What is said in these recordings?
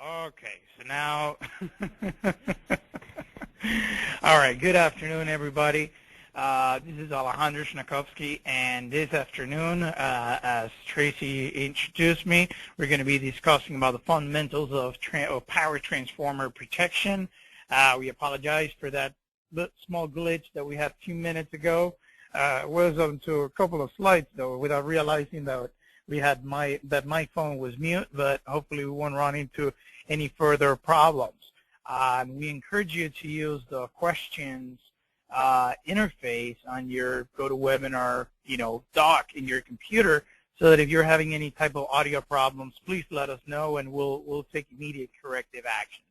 Okay, so now, all right, good afternoon, everybody. This is Alejandro Sznakovsky, and this afternoon, as Tracy introduced me, we're going to be discussing about the fundamentals of power transformer protection. We apologize for that small glitch that we had a few minutes ago. It was onto a couple of slides, though, without realizing that we had my phone was mute, but hopefully we won't run into any further problems. We encourage you to use the questions interface on your GoToWebinar, dock in your computer, so that if you're having any type of audio problems, please let us know, and we'll take immediate corrective action.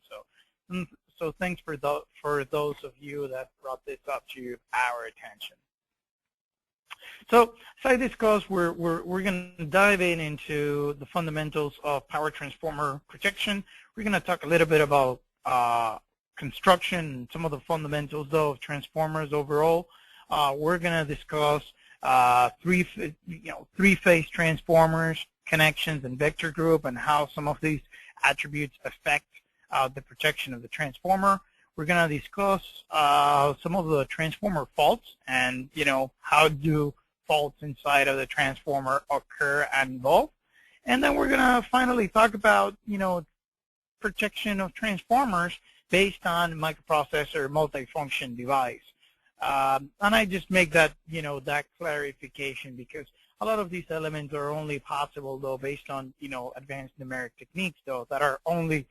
So thanks for those of you that brought this up to our attention. So, as I discussed, we're going to dive into the fundamentals of power transformer protection. We're going to talk a little bit about construction and some of the fundamentals, though, of transformers overall. We're going to discuss three-phase transformers, connections, and vector group, and how some of these attributes affect the protection of the transformer. We're going to discuss some of the transformer faults, and how do faults inside of the transformer occur and evolve. And then we're going to finally talk about, protection of transformers based on microprocessor multifunction device. And I just make that, that clarification because a lot of these elements are only possible, though, based on, advanced numeric techniques, though, that are only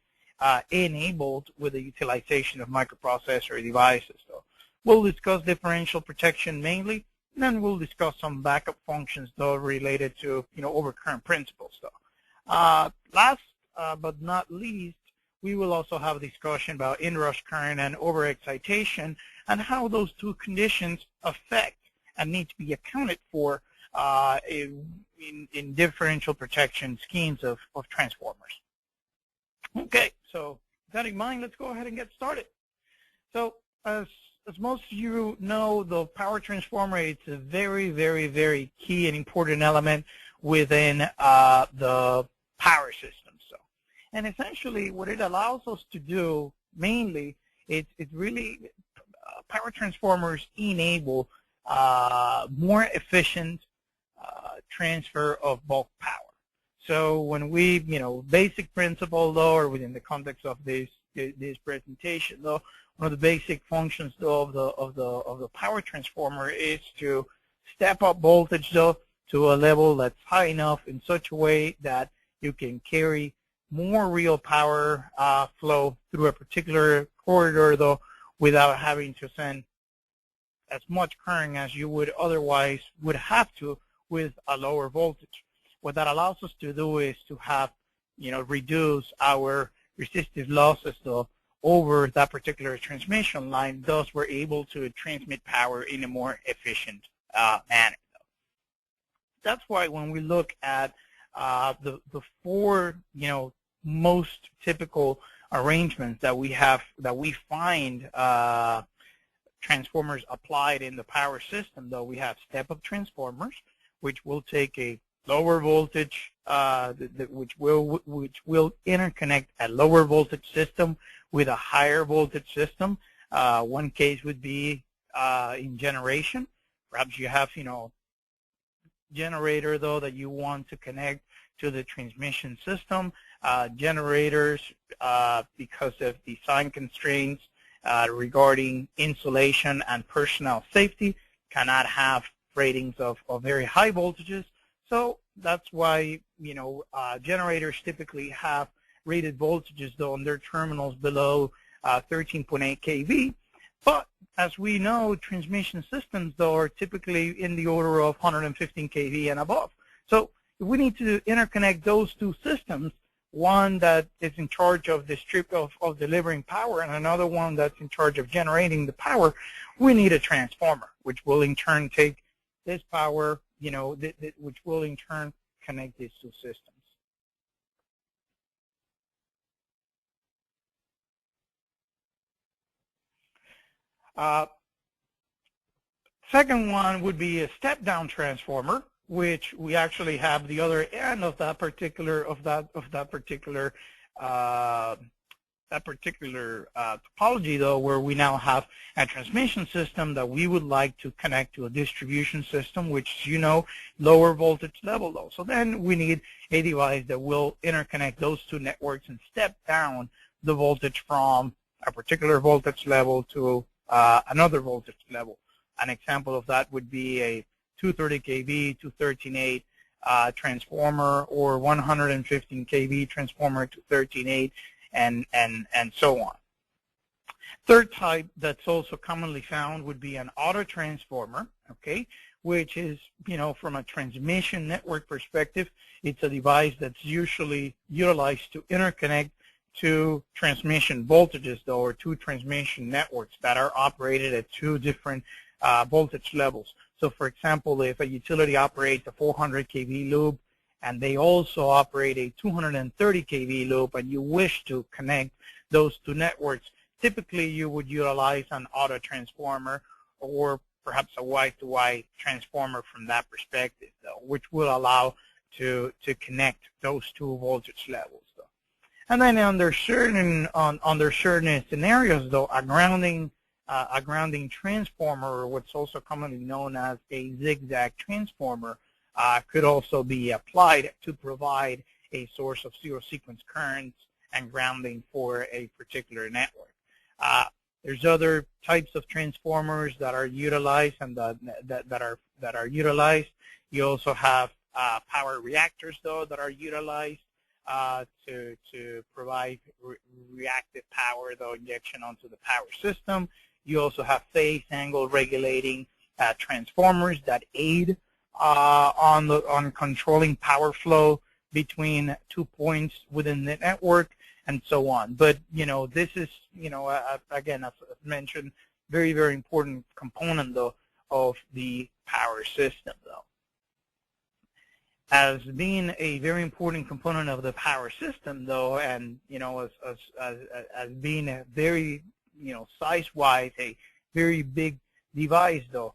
enabled with the utilization of microprocessor devices. So we'll discuss differential protection mainly. And then we'll discuss some backup functions, though, related to, overcurrent principles, though. Last but not least, we will also have a discussion about inrush current and overexcitation and how those two conditions affect and need to be accounted for in differential protection schemes of transformers. Okay, so with that in mind, let's go ahead and get started. So as most of you know, the power transformer is a very, very, very key and important element within the power system. So, and essentially, what it allows us to do mainly, it's really power transformers enable more efficient transfer of bulk power. So when we, basic principle, though, or within the context of this presentation, though, one of the basic functions, though, of the power transformer is to step up voltage, though, to a level that's high enough in such a way that you can carry more real power flow through a particular corridor, though, without having to send as much current as you would otherwise would have to with a lower voltage. What that allows us to do is to have, reduce our resistive losses, though, over that particular transmission line. Thus, we're able to transmit power in a more efficient manner. That's why when we look at the four, most typical arrangements that we have, that we find transformers applied in the power system, though, we have step-up transformers, which will take a lower voltage, which will interconnect a lower voltage system with a higher voltage system. One case would be in generation. Perhaps you have, generator, though, that you want to connect to the transmission system. Generators, because of design constraints regarding insulation and personnel safety, cannot have ratings of very high voltages. So that's why, generators typically have rated voltages, though, on their terminals below 13.8 kV. But as we know, transmission systems, though, are typically in the order of 115 kV and above. So if we need to interconnect those two systems, one that is in charge of the strip of delivering power and another one that's in charge of generating the power, we need a transformer, which will in turn take this power, which will in turn connect these two systems. Second one would be a step-down transformer, which we actually have the other end of that particular topology, though, where we now have a transmission system that we would like to connect to a distribution system, which, lower voltage level, though. So then we need a device that will interconnect those two networks and step down the voltage from a particular voltage level to another voltage level. An example of that would be a 230 kV to 13.8 transformer, or 115 kV transformer to 13.8, and so on. Third type that's also commonly found would be an auto transformer, okay, which is, from a transmission network perspective, it's a device that's usually utilized to interconnect two transmission voltages, though, or two transmission networks that are operated at two different voltage levels. So, for example, if a utility operates a 400 kV loop and they also operate a 230 kV loop, and you wish to connect those two networks, typically you would utilize an auto transformer, or perhaps a Y-to-Y transformer from that perspective, though, which will allow to connect those two voltage levels, though. And then under certain scenarios, though, a grounding transformer, or what's also commonly known as a zigzag transformer, could also be applied to provide a source of zero-sequence currents and grounding for a particular network. There's other types of transformers that are utilized and that are utilized. You also have power reactors, though, that are utilized to provide reactive power, though, injection onto the power system. You also have phase angle regulating transformers that aid on controlling power flow between 2 points within the network, and so on. But this is, again, as mentioned, very, very important component, though, of the power system, though. As being a very important component of the power system, though, and as being a very, size-wise, a very big device, though,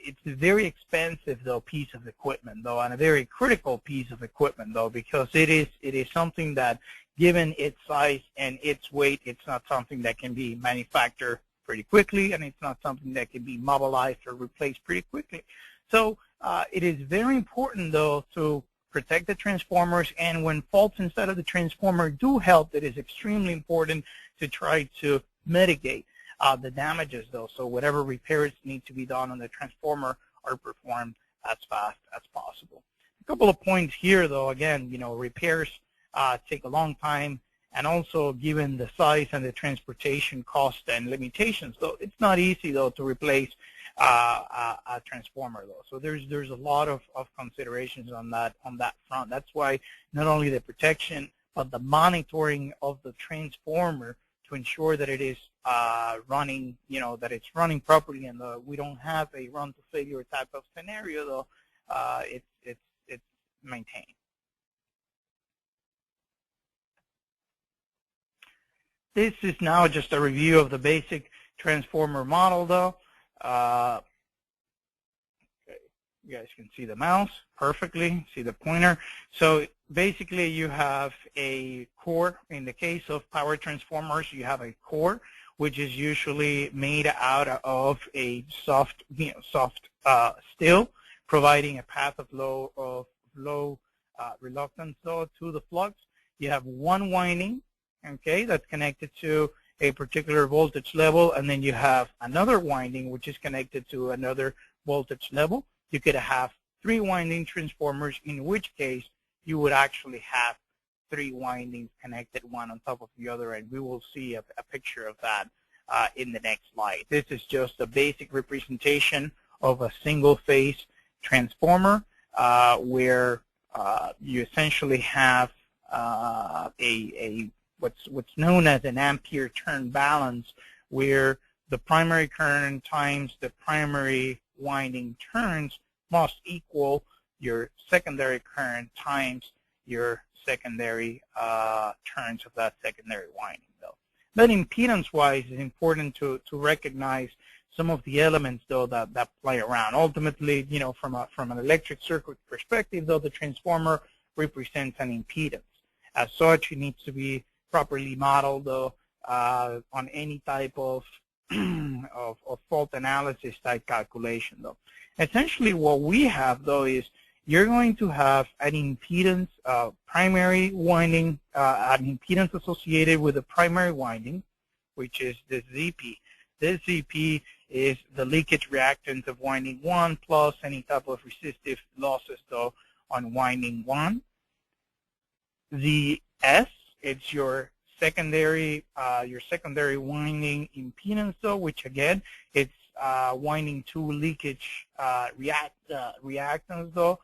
it's a very expensive, though, piece of equipment, though, and a very critical piece of equipment, though, because it is something that, given its size and its weight, it's not something that can be manufactured pretty quickly, and it's not something that can be mobilized or replaced pretty quickly. So it is very important, though, to protect the transformers, and when faults inside of the transformer do help, it is extremely important to try to mitigate the damages, though, so whatever repairs need to be done on the transformer are performed as fast as possible. A couple of points here, though, again, repairs take a long time, and also given the size and the transportation cost and limitations, though, it's not easy, though, to replace a transformer, though. So there's a lot of considerations on that front. That's why not only the protection, but the monitoring of the transformer to ensure that it is running, that it's running properly, and we don't have a run to failure type of scenario, though, it's maintained. This is now just a review of the basic transformer model, though. Okay. You guys can see the mouse perfectly, see the pointer. So basically you have a core. In the case of power transformers, you have a core, which is usually made out of a soft steel, providing a path of low reluctance, though, to the flux. You have one winding, okay, that's connected to a particular voltage level, and then you have another winding which is connected to another voltage level. You could have 3 winding transformers, in which case you would actually have 3 windings connected one on top of the other, and we will see a picture of that in the next slide. This is just a basic representation of a single-phase transformer where you essentially have what's known as an ampere turn balance, where the primary current times the primary winding turns must equal your secondary current times your secondary turns of that secondary winding, though. But impedance-wise, it's important to recognize some of the elements, though, that play around. Ultimately, from an electric circuit perspective, though, the transformer represents an impedance. as such, it needs to be properly modeled though on any type of of fault analysis type calculation though. Essentially what we have though is you're going to have an impedance, primary winding, an impedance associated with the primary winding, which is the ZP. This ZP is the leakage reactance of winding 1 plus any type of resistive losses though on winding 1. The S, it's your secondary winding impedance though, which again, it's winding 2 leakage reactance though,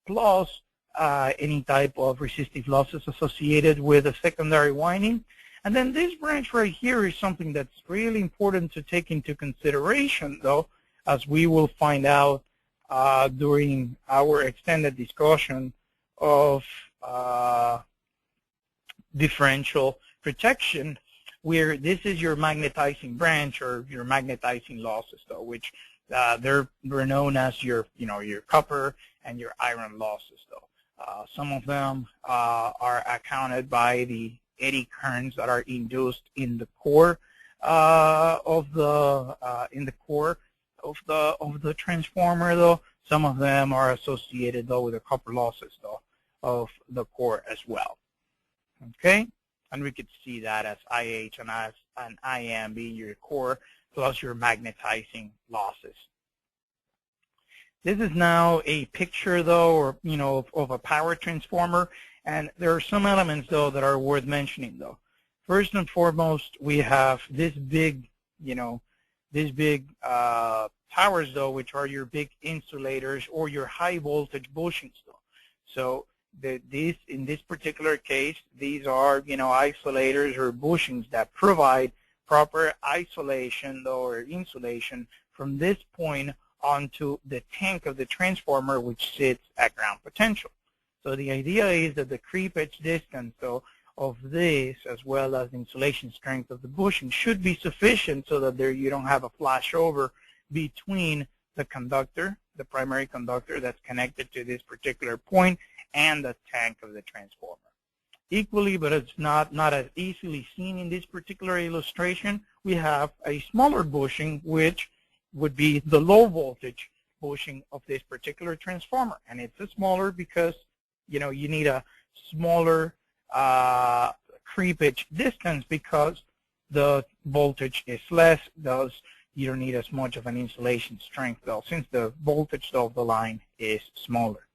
plus any type of resistive losses associated with a secondary winding. And then this branch right here is something that's really important to take into consideration though, as we will find out during our extended discussion of differential protection, where this is your magnetizing branch or your magnetizing losses though, which they're known as your your copper and your iron losses though. Some of them are accounted by the eddy currents that are induced in the core of the transformer though. Some of them are associated though with the copper losses though of the core as well. Okay, and we could see that as IH and as an IM being your core plus your magnetizing losses. This is now a picture though, or of a power transformer, and there are some elements though that are worth mentioning though. First and foremost, we have this big, towers though, which are your big insulators or your high voltage bushings though. So in this particular case, these are isolators or bushings that provide proper isolation or insulation from this point onto the tank of the transformer, which sits at ground potential. So the idea is that the creepage distance though of this, as well as the insulation strength of the bushing, should be sufficient so that you don't have a flashover between the conductor, the primary conductor that's connected to this particular point, and the tank of the transformer. Equally, but it's not as easily seen in this particular illustration, we have a smaller bushing, which would be the low voltage bushing of this particular transformer. And it's smaller because you need a smaller creepage distance because the voltage is less, thus you don't need as much of an insulation strength though, since the voltage of the line is smaller.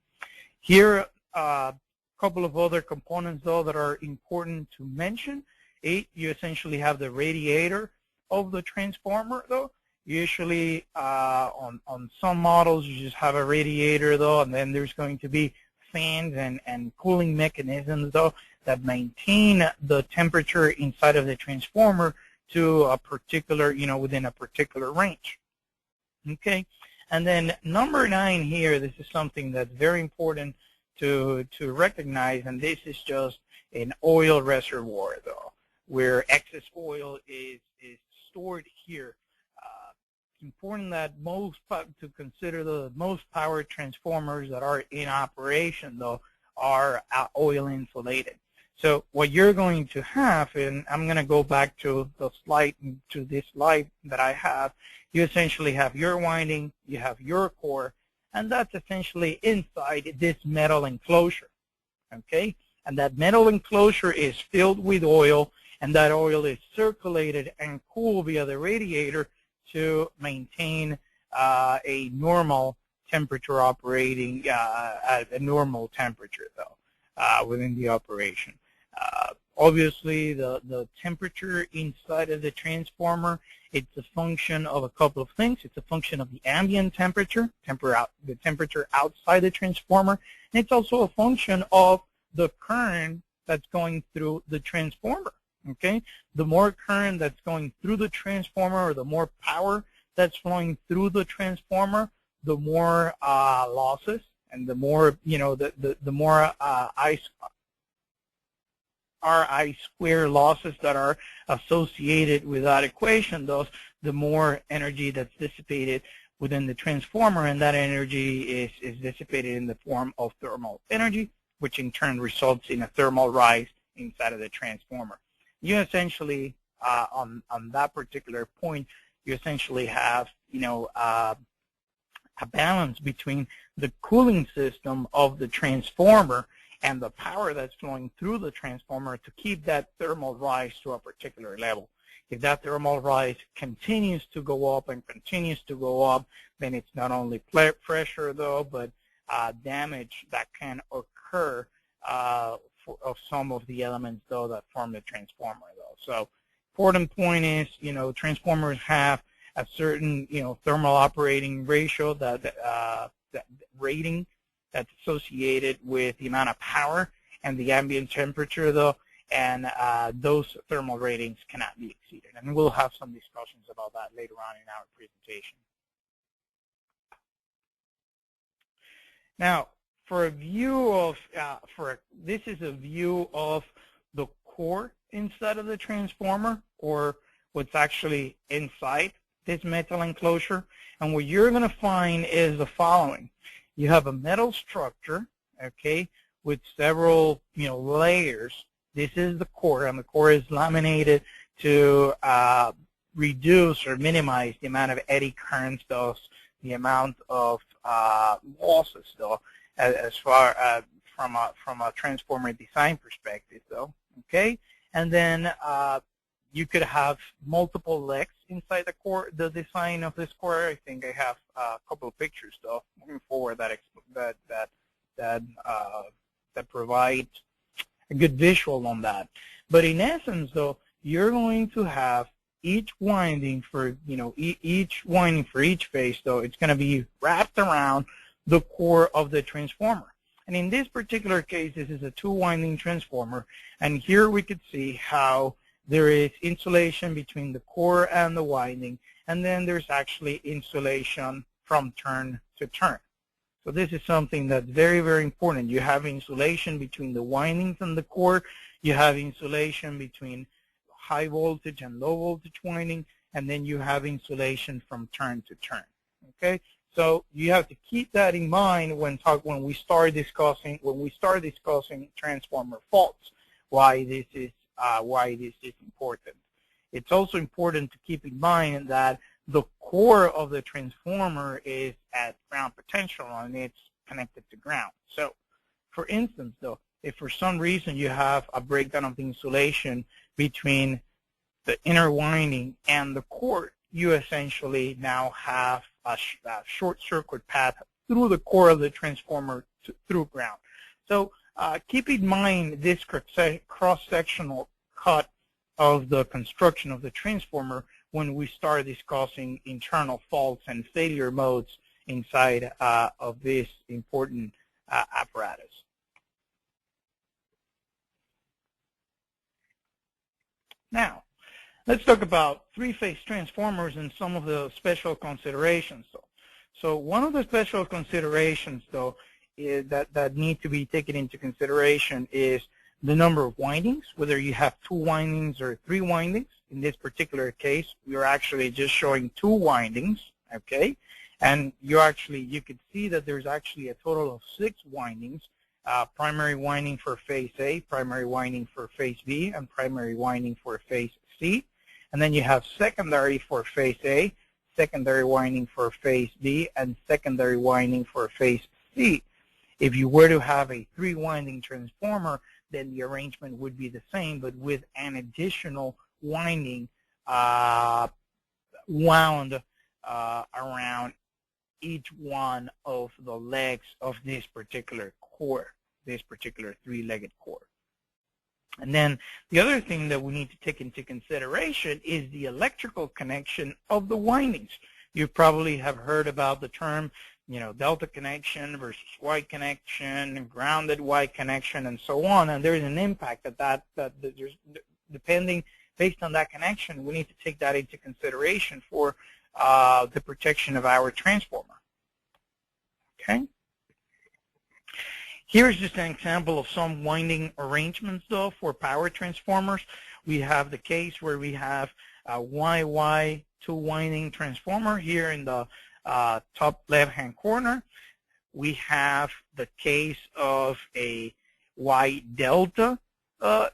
Here, a couple of other components though that are important to mention. You essentially have the radiator of the transformer though. Usually on some models you just have a radiator though, and then there's going to be fans and cooling mechanisms though that maintain the temperature inside of the transformer to a particular, within a particular range. Okay, and then number 9 here, this is something that's very important to recognize, and this is just an oil reservoir though, where excess oil is stored here. It's important that to consider the most power transformers that are in operation though are oil insulated. So what you're going to have, and I'm going to go back to the slide, to this slide that I have, you essentially have your winding, you have your core, and that's essentially inside this metal enclosure, okay? And that metal enclosure is filled with oil, and that oil is circulated and cooled via the radiator to maintain a normal temperature operating, at a normal temperature though, within the operation. Obviously, the temperature inside of the transformer, it's a function of a couple of things. It's a function of the ambient temperature, the temperature outside the transformer, and it's also a function of the current that's going through the transformer. Okay, the more current that's going through the transformer, or the more power that's flowing through the transformer, the more losses, and the more the more RI square losses that are associated with that equation, thus the more energy that's dissipated within the transformer, and that energy is dissipated in the form of thermal energy, which in turn results in a thermal rise inside of the transformer. You essentially, on that particular point, you essentially have, a balance between the cooling system of the transformer and the power that's flowing through the transformer to keep that thermal rise to a particular level. If that thermal rise continues to go up and continues to go up, then it's not only pressure though, but damage that can occur of some of the elements though that form the transformer though. So important point is, transformers have a certain, thermal operating ratio that rating that's associated with the amount of power and the ambient temperature though, and those thermal ratings cannot be exceeded. And we'll have some discussions about that later on in our presentation. Now, for a view of, this is a view of the core inside of the transformer, or what's actually inside this metal enclosure. And what you're going to find is the following. You have a metal structure, okay, with several, layers. This is the core, and the core is laminated to reduce or minimize the amount of eddy currents, thus the amount of losses, though, as far as from a transformer design perspective, though. Okay, and then you could have multiple legs inside the core. The design of this core, I think I have a couple of pictures, though, moving forward that provide a good visual on that. But in essence, though, you're going to have each winding for, each winding for each phase, though, it's going to be wrapped around the core of the transformer. And in this particular case, this is a two-winding transformer. And here we could see how there is insulation between the core and the winding. And then there's actually insulation from turn to turn. So this is something that's very, very important. You have insulation between the windings and the core. You have insulation between high voltage and low voltage winding, and then you have insulation from turn to turn. Okay, so you have to keep that in mind when we start discussing transformer faults. Why this is important. It's also important to keep in mind that the core of the transformer is at ground potential and it's connected to ground. So, for instance, though, if for some reason you have a breakdown of the insulation between the inner winding and the core, you essentially now have a short circuit path through the core of the transformer through ground. So keep in mind this cross-sectional cut of the construction of the transformer when we start discussing internal faults and failure modes inside of this important apparatus. Now, let's talk about three-phase transformers and some of the special considerations. So one of the special considerations, though, is that need to be taken into consideration is the number of windings, whether you have two windings or three windings. In this particular case, we are actually just showing two windings, okay? And you could see that there's actually a total of 6 windings, primary winding for phase A, primary winding for phase B, and primary winding for phase C. And then you have secondary for phase A, secondary winding for phase B, and secondary winding for phase C. If you were to have a 3-winding transformer, then the arrangement would be the same, but with an additional winding wound around each one of the legs of this particular core, this particular 3-legged core. And then the other thing that we need to take into consideration is the electrical connection of the windings. You probably have heard about the term, delta connection versus Y connection, grounded Y connection, and so on. And there is an impact that there's, depending, based on that connection, we need to take that into consideration for the protection of our transformer. Okay. Here's just an example of some winding arrangements, though, for power transformers. We have the case where we have a YY 2-winding transformer here in the top left-hand corner. We have the case of a Y delta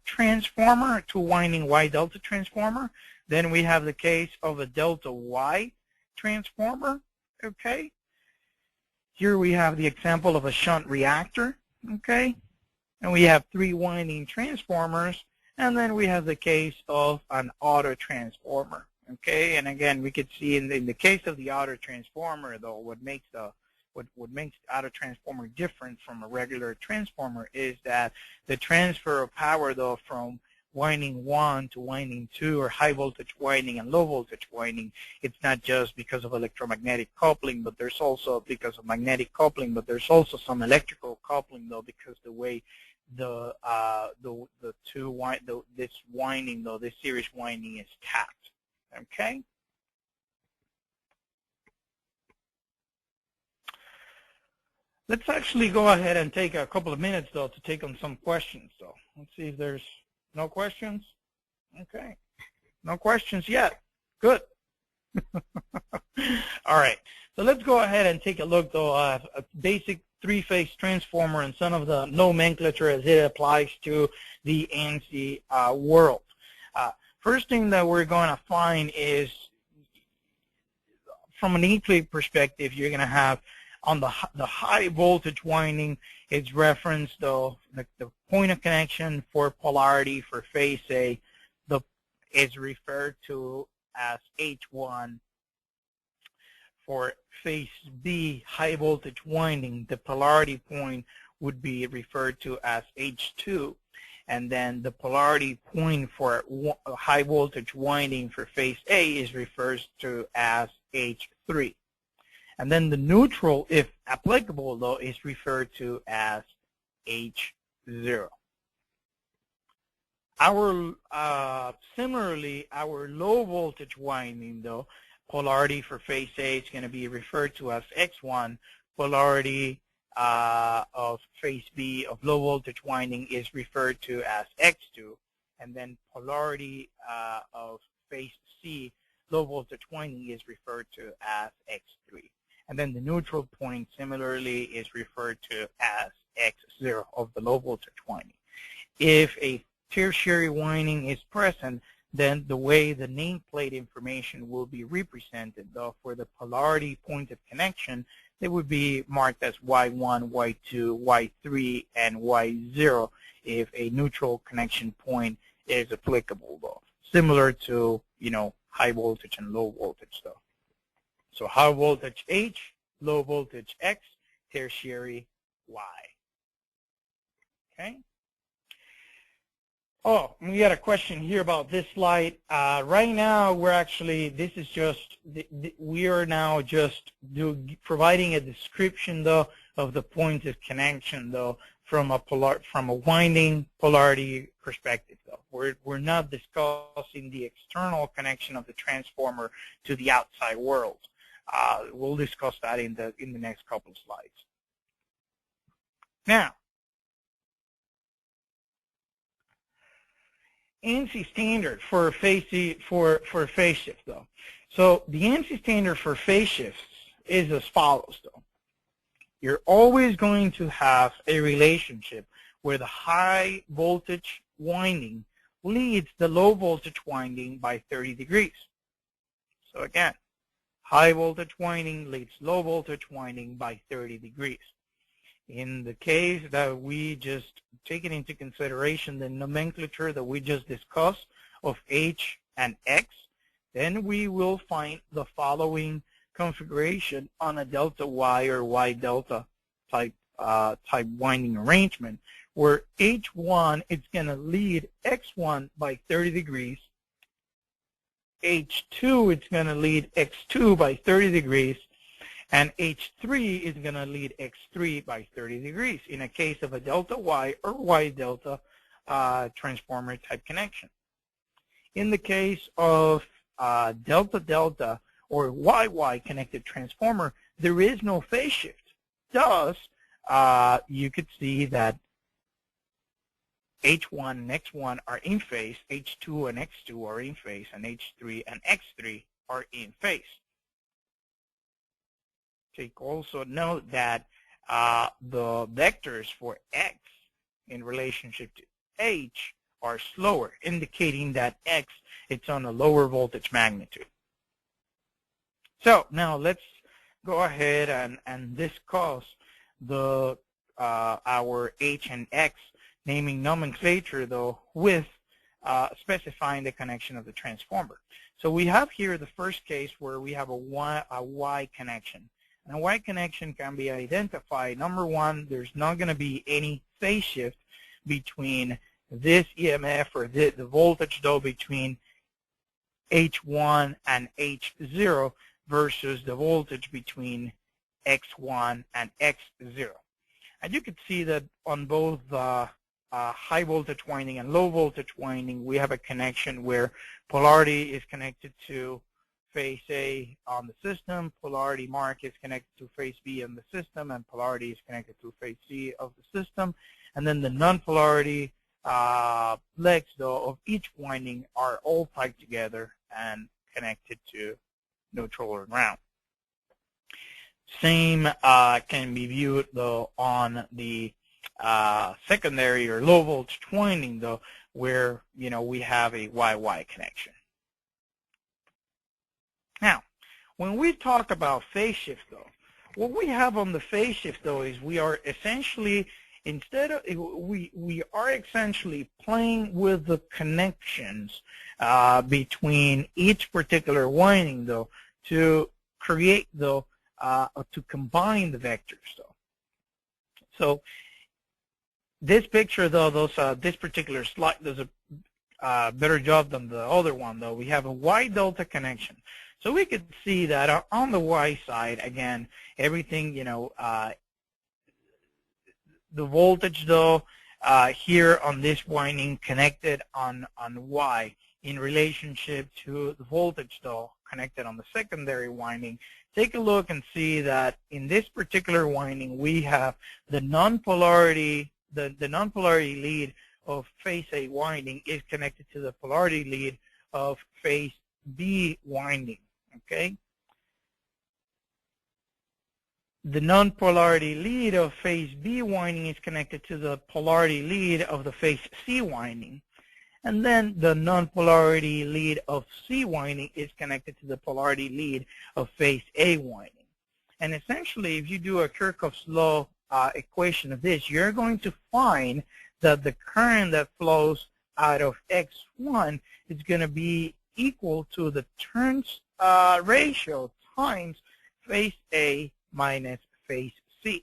transformer, two-winding Y delta transformer. Then we have the case of a delta Y transformer, okay? Here we have the example of a shunt reactor, okay? And we have three-winding transformers, and then we have the case of an auto transformer, okay? And again, we could see in the case of the auto transformer, though, what makes the auto transformer different from a regular transformer is that the transfer of power, though, from winding 1 to winding 2, or high voltage winding and low voltage winding, it's not just because of electromagnetic coupling, but there's also because of magnetic coupling, but there's also some electrical coupling, though, because the way this winding, though, this series winding is tapped, okay? Let's actually go ahead and take a couple of minutes, though, to take on some questions, though. Let's see if there's no questions. Okay. No questions yet. Good. All right. So let's go ahead and take a look, though, at a basic three-phase transformer and some of the nomenclature as it applies to the ANSI world. First thing that we're going to find is, from an E-plate perspective, you're going to have on the high voltage winding, it's referenced, though, the point of connection for polarity for phase A is referred to as H1. For phase B, high voltage winding, the polarity point would be referred to as H2. And then the polarity point for high voltage winding for phase A is referred to as H3. And then the neutral, if applicable, though, is referred to as H0. Similarly, our low voltage winding, though, polarity for phase A is going to be referred to as X1. Polarity of phase B of low voltage winding is referred to as X2. And then polarity of phase C, low voltage winding, is referred to as X3. And then the neutral point, similarly, is referred to as X0 of the low voltage winding. If a tertiary winding is present, then the way the nameplate information will be represented, though, for the polarity point of connection, they would be marked as Y1, Y2, Y3, and Y0 if a neutral connection point is applicable, though. Similar to, high voltage and low voltage, though. So high voltage H, low voltage X, tertiary Y. Okay? Oh, we got a question here about this slide. Right now, we are now just providing a description, though, of the point of connection, though, from a winding polarity perspective, though. We're not discussing the external connection of the transformer to the outside world. We'll discuss that in the next couple of slides. Now, ANSI standard for phase shift, though. So the ANSI standard for phase shifts is as follows, though. You're always going to have a relationship where the high voltage winding leads the low voltage winding by 30 degrees. So again, high voltage winding leads low voltage winding by 30 degrees. In the case that we just taken into consideration the nomenclature that we just discussed of H and X, then we will find the following configuration on a delta Y or Y delta type winding arrangement, where H1 is going to lead X1 by 30 degrees, H2 is going to lead X2 by 30 degrees, and H3 is going to lead X3 by 30 degrees in a case of a delta Y or Y delta transformer type connection. In the case of delta delta or YY connected transformer, there is no phase shift. Thus, you could see that H1 and X1 are in phase, H2 and X2 are in phase, and H3 and X3 are in phase. Take also note that the vectors for X in relationship to H are slower, indicating that X, it's on a lower voltage magnitude. So now let's go ahead and discuss the our H and X naming nomenclature, though, with specifying the connection of the transformer. So we have here the first case where we have a Y connection. And a Y connection can be identified. Number one, there's not going to be any phase shift between this EMF or the voltage, though, between H1 and H0 versus the voltage between X1 and X0. And you can see that on both high voltage winding and low voltage winding, we have a connection where polarity is connected to phase A on the system, polarity mark is connected to phase B on the system, and polarity is connected to phase C of the system. And then the non-polarity legs, though, of each winding are all tied together and connected to neutral or ground. Same can be viewed, though, on the secondary or low voltage winding, though, where we have a YY connection. Now, when we talk about phase shift, though, what we have on the phase shift, though, is we are essentially we are essentially playing with the connections between each particular winding, though, to create, though, to combine the vectors, though. So this picture, though, this particular slide does a better job than the other one, though. We have a Y delta connection. So we could see that on the Y side, again, everything, the voltage, though, here on this winding connected on Y in relationship to the voltage, though, connected on the secondary winding. Take a look and see that in this particular winding, we have the non-polarity, the non-polarity lead of phase A winding is connected to the polarity lead of phase B winding. Okay? The non-polarity lead of phase B winding is connected to the polarity lead of the phase C winding. And then the non-polarity lead of C winding is connected to the polarity lead of phase A winding. And essentially, if you do a Kirchhoff's law equation of this, you're going to find that the current that flows out of X1 is going to be equal to the turns ratio times phase A minus phase C.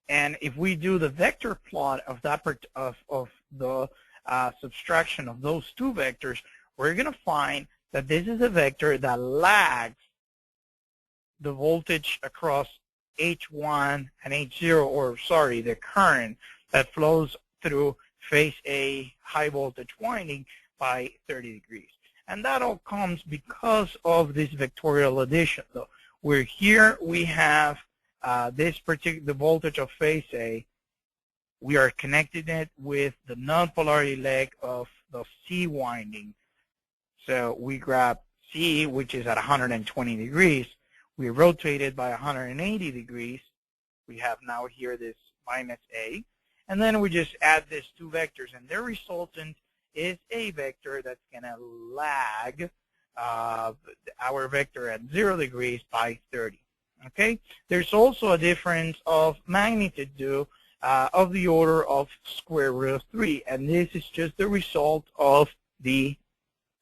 And if we do the vector plot of that of the subtraction of those two vectors, we're going to find that this is a vector that lags the voltage across H1 and H0, or sorry, the current that flows through phase A high voltage winding by 30 degrees. And that all comes because of this vectorial addition, though, where here we have the voltage of phase A. We are connecting it with the non-polarity leg of the C winding. So we grab C, which is at 120 degrees. We rotate it by 180 degrees. We have now here this minus A. And then we just add these two vectors, and their resultant is a vector that's going to lag our vector at 0 degrees by 30. Okay? There's also a difference of magnitude, though, of the order of square root of 3, and this is just the result of the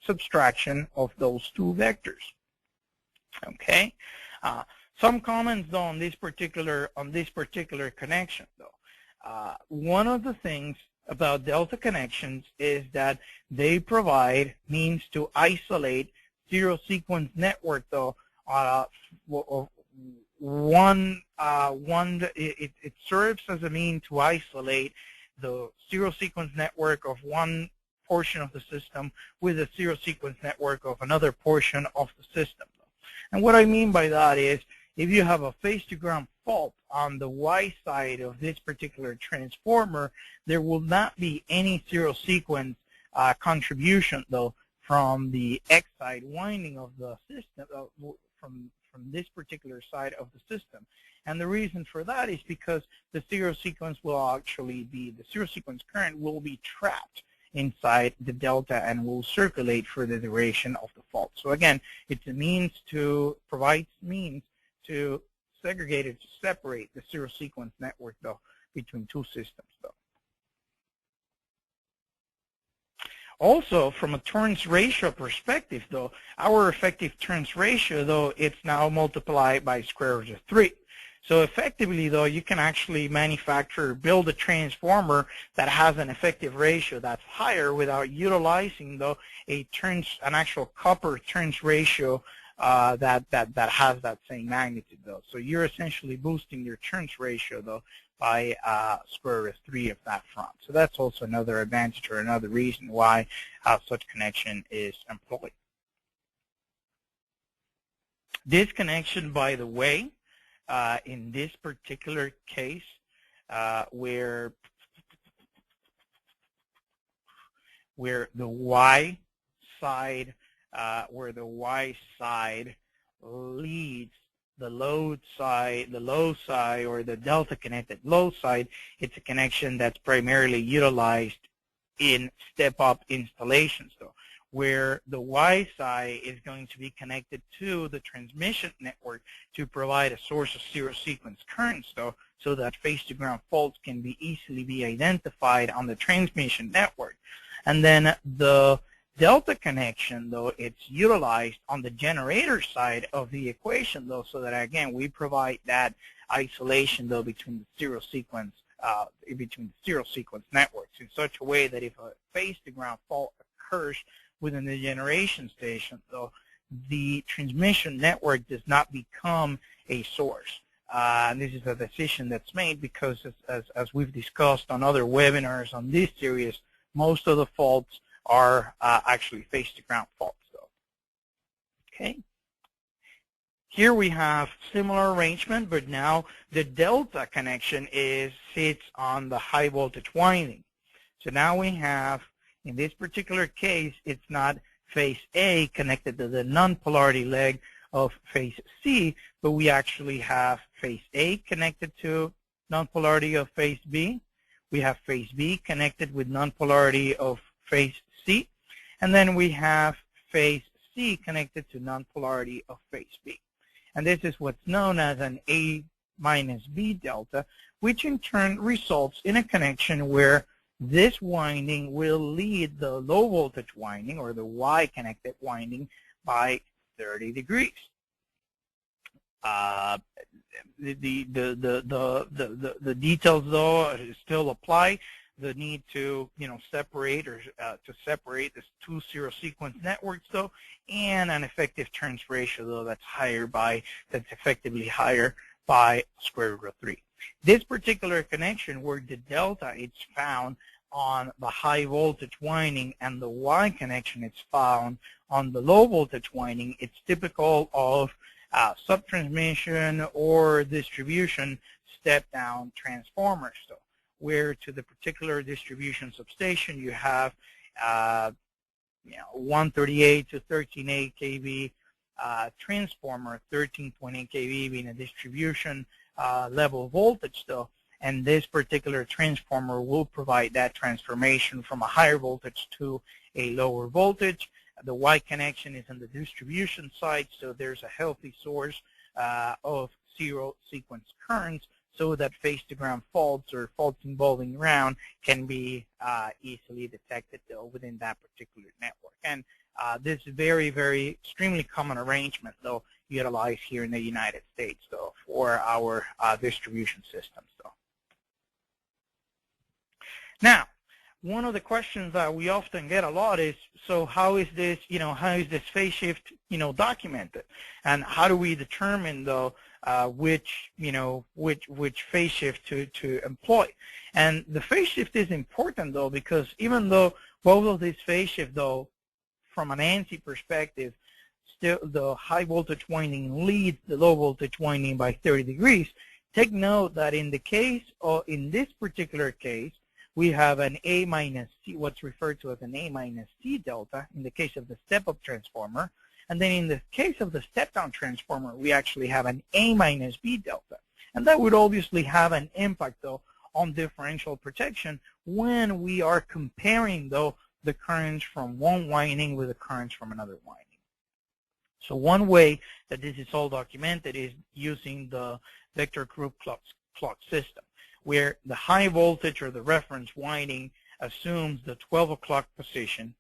subtraction of those two vectors. Okay, some comments, though, on this particular connection, though. One of the things about delta connections is that they provide means to isolate zero sequence network, though. It serves as a mean to isolate the zero sequence network of one portion of the system with a zero sequence network of another portion of the system. And what I mean by that is, if you have a phase to ground fault on the Y side of this particular transformer, there will not be any zero sequence contribution, though, from the X side winding of the system, from this particular side of the system. And the reason for that is because the zero sequence will actually be, the zero sequence current will be trapped inside the delta and will circulate for the duration of the fault. So again, it's a means to provide means to segregate it, to separate the zero sequence network though between two systems though. Also, from a turns ratio perspective, though, our effective turns ratio, though, it's now multiplied by square root of 3. So effectively, though, you can actually manufacture, build a transformer that has an effective ratio that's higher without utilizing, though, an actual copper turns ratio that has that same magnitude, though. So you're essentially boosting your turns ratio, though, by square root of 3 of that front. So that's also another advantage or another reason why such connection is employed. This connection, by the way, in this particular case, where the Y side leads the load side, the low side, or the delta connected low side, it's a connection that's primarily utilized in step-up installations, though, where the Y side is going to be connected to the transmission network to provide a source of zero sequence currents, though, so that phase-to-ground faults can be easily identified on the transmission network. And then the delta connection, though, it's utilized on the generator side of the equation, though, so that, again, we provide that isolation, though, between the zero sequence networks in such a way that if a phase-to-ground fault occurs within the generation station, though, the transmission network does not become a source. And this is a decision that's made because, as we've discussed on other webinars on this series, most of the faults are actually phase-to-ground faults, though. Okay. Here we have similar arrangement, but now the delta connection sits on the high voltage winding. So now we have, in this particular case, it's not phase A connected to the non-polarity leg of phase C, but we actually have phase A connected to non-polarity of phase B. We have phase B connected with non-polarity of phase C, and then we have phase C connected to non-polarity of phase B. And this is what's known as an A minus B delta, which in turn results in a connection where this winding will lead the low voltage winding, or the Y connected winding, by 30 degrees. The details, though, still apply. The need to, separate or to separate this two zero sequence networks, though, and an effective turns ratio, though, that's effectively higher by square root of 3. This particular connection, where the delta is found on the high voltage winding and the Y connection is found on the low voltage winding, it's typical of subtransmission or distribution step-down transformers, though, where to the particular distribution substation you have 138 to 13.8 kV transformer, 13.8 kV being a distribution level voltage, though, and this particular transformer will provide that transformation from a higher voltage to a lower voltage. The Y connection is on the distribution side, so there's a healthy source of zero sequence currents, so that phase-to-ground faults or faults involving ground can be easily detected, though, within that particular network. And this is very, very extremely common arrangement, though, utilized here in the United States, though, for our distribution systems, though. Now, one of the questions that we often get a lot is, so how is this, how is this phase shift, documented, and how do we determine, though, which phase shift to employ? And the phase shift is important, though, because even though both of these phase shift, though, from an ANSI perspective, still the high voltage winding leads the low voltage winding by 30 degrees. Take note that in this particular case, we have an A minus C, what's referred to as an A minus C delta in the case of the step-up transformer. And then in the case of the step-down transformer, we actually have an A minus B delta. And that would obviously have an impact, though, on differential protection when we are comparing, though, the currents from one winding with the currents from another winding. So one way that this is all documented is using the vector group clock system, where the high voltage or the reference winding assumes the 12 o'clock position.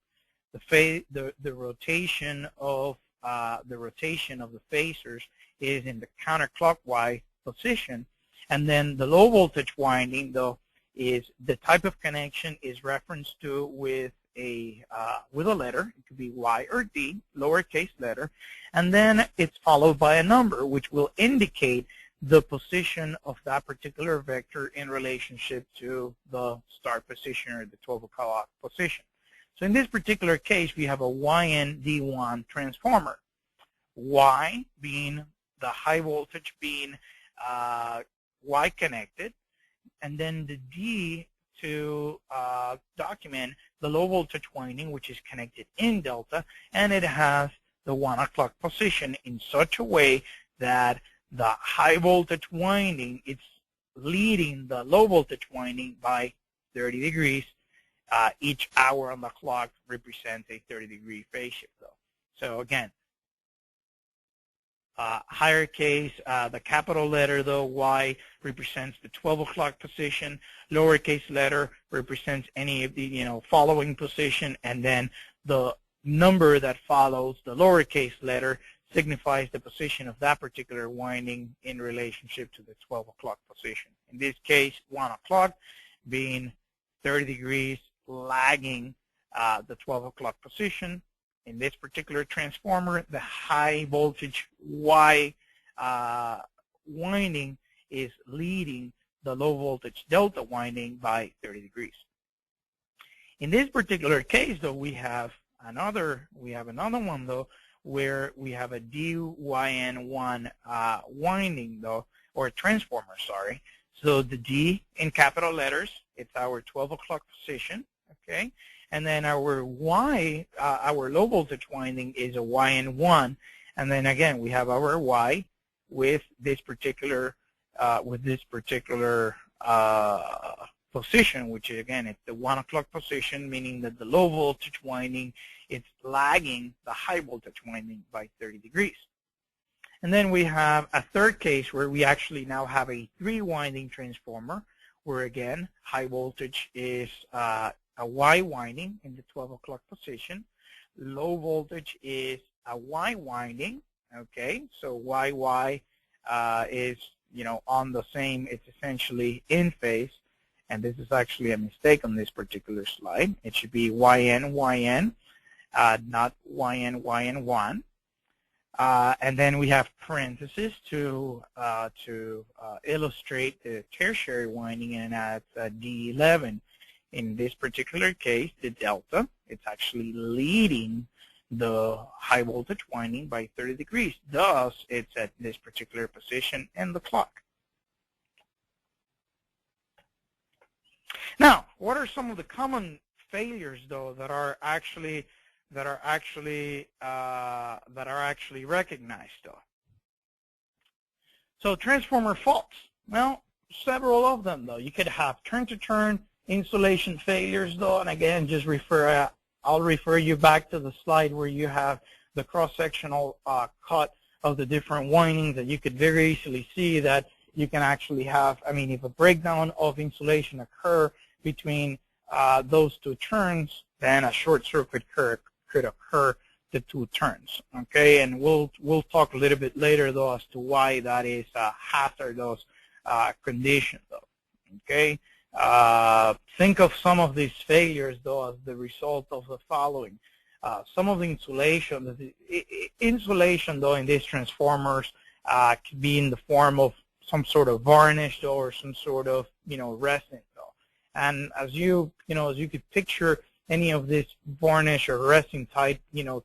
The rotation of the phasors is in the counterclockwise position, and then the low voltage winding, though, is the type of connection is referenced to with a letter. It could be Y or D, lowercase letter, and then it's followed by a number, which will indicate the position of that particular vector in relationship to the start position or the 12 o'clock position. So in this particular case, we have a YN-D1 transformer. Y being the high voltage being Y connected, and then the D to document the low voltage winding, which is connected in delta, and it has the 1 o'clock position in such a way that the high voltage winding is leading the low voltage winding by 30 degrees. Each hour on the clock represents a 30-degree phase shift, though. So again, higher case, the capital letter, though, Y represents the 12 o'clock position. Lowercase letter represents any of the following position, and then the number that follows the lowercase letter signifies the position of that particular winding in relationship to the 12 o'clock position. In this case, 1 o'clock being 30 degrees lagging the 12 o'clock position. In this particular transformer, the high voltage Y winding is leading the low voltage delta winding by 30 degrees. In this particular case, though, we have another one, though, where we have a DYN1 winding, though, or transformer, sorry. So the D in capital letters, it's our 12 o'clock position, okay? And then our Y, our low voltage winding is a YN1, and then again we have our Y with this particular position, which again it's the 1 o'clock position, meaning that the low voltage winding is lagging the high voltage winding by 30 degrees. And then we have a third case where we actually now have a 3-winding transformer, where again high voltage is a Y winding in the 12 o'clock position. Low voltage is a Y winding, okay? So YY is, on the same, it's essentially in phase. And this is actually a mistake on this particular slide. It should be YN, YN, not YN, YN1. And then we have parentheses to illustrate the tertiary winding, and that's D11. In this particular case, the delta, it's actually leading the high voltage winding by 30 degrees. Thus, it's at this particular position in the clock. Now, what are some of the common failures, though, that are actually recognized, though? So transformer faults. Well, several of them, though. You could have turn-to-turn insulation failures, though, and again, just I'll refer you back to the slide where you have the cross-sectional cut of the different windings, that you could very easily see that you can actually have, if a breakdown of insulation occur between those two turns, then a short circuit could occur the two turns, okay? And we'll talk a little bit later, though, as to why that is a hazardous condition, though, okay? Think of some of these failures, though, as the result of the following. Some of the insulation, though, in these transformers could be in the form of some sort of varnish, though, or some sort of, resin, though. And as you could picture any of this varnish or resin type,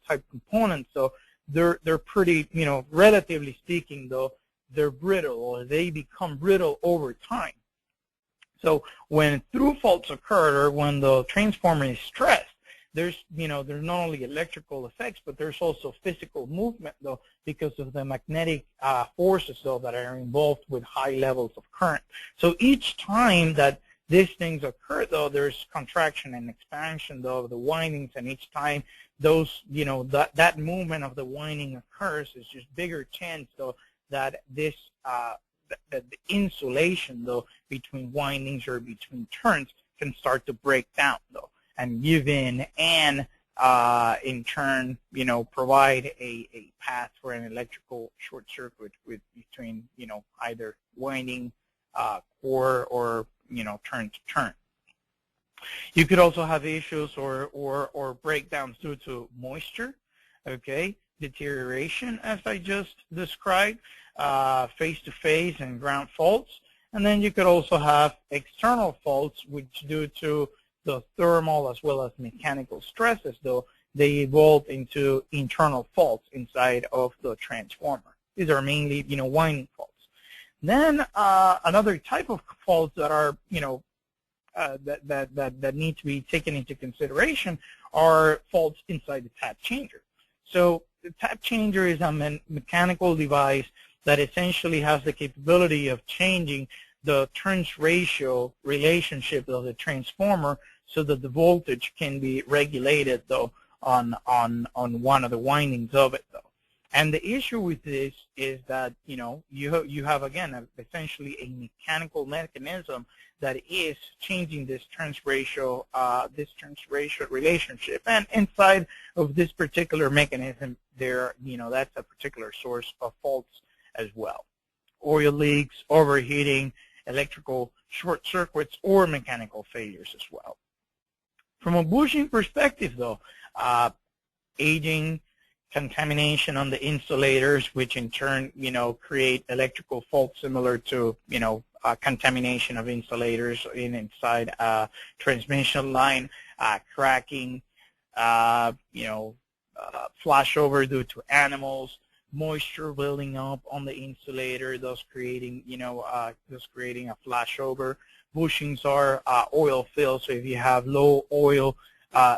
type components, so they're pretty, relatively speaking, though, they're brittle, or they become brittle over time. So when through faults occur, or when the transformer is stressed, there's not only electrical effects, but there's also physical movement, though, because of the magnetic forces, though, that are involved with high levels of current. So each time that these things occur, though, there's contraction and expansion, though, of the windings, and each time those, that movement of the winding occurs, is just bigger chance, though, that this that the insulation, though, between windings or between turns can start to break down, though, and give in, and in turn, provide a path for an electrical short circuit between, either winding, core, or, turn to turn. You could also have issues or breakdowns due to moisture, okay, deterioration, as I just described, face-to-face and ground faults. And then you could also have external faults, which due to the thermal as well as mechanical stresses, though, they evolve into internal faults inside of the transformer. These are mainly, winding faults. Then another type of faults that are, that need to be taken into consideration are faults inside the tap changer. So the tap changer is a mechanical device that essentially has the capability of changing the turns ratio relationship of the transformer so that the voltage can be regulated, though, on one of the windings of it, though. And the issue with this is that, you have, again, essentially a mechanical mechanism that is changing this turns ratio relationship. And inside of this particular mechanism, that's a particular source of faults as well. Oil leaks, overheating, electrical short circuits, or mechanical failures as well. From a bushing perspective, though, aging, contamination on the insulators, which in turn, create electrical faults similar to, contamination of insulators inside a transmission line, cracking, flashover due to animals, moisture building up on the insulator, thus creating, a flashover. Bushings are oil filled, so if you have low oil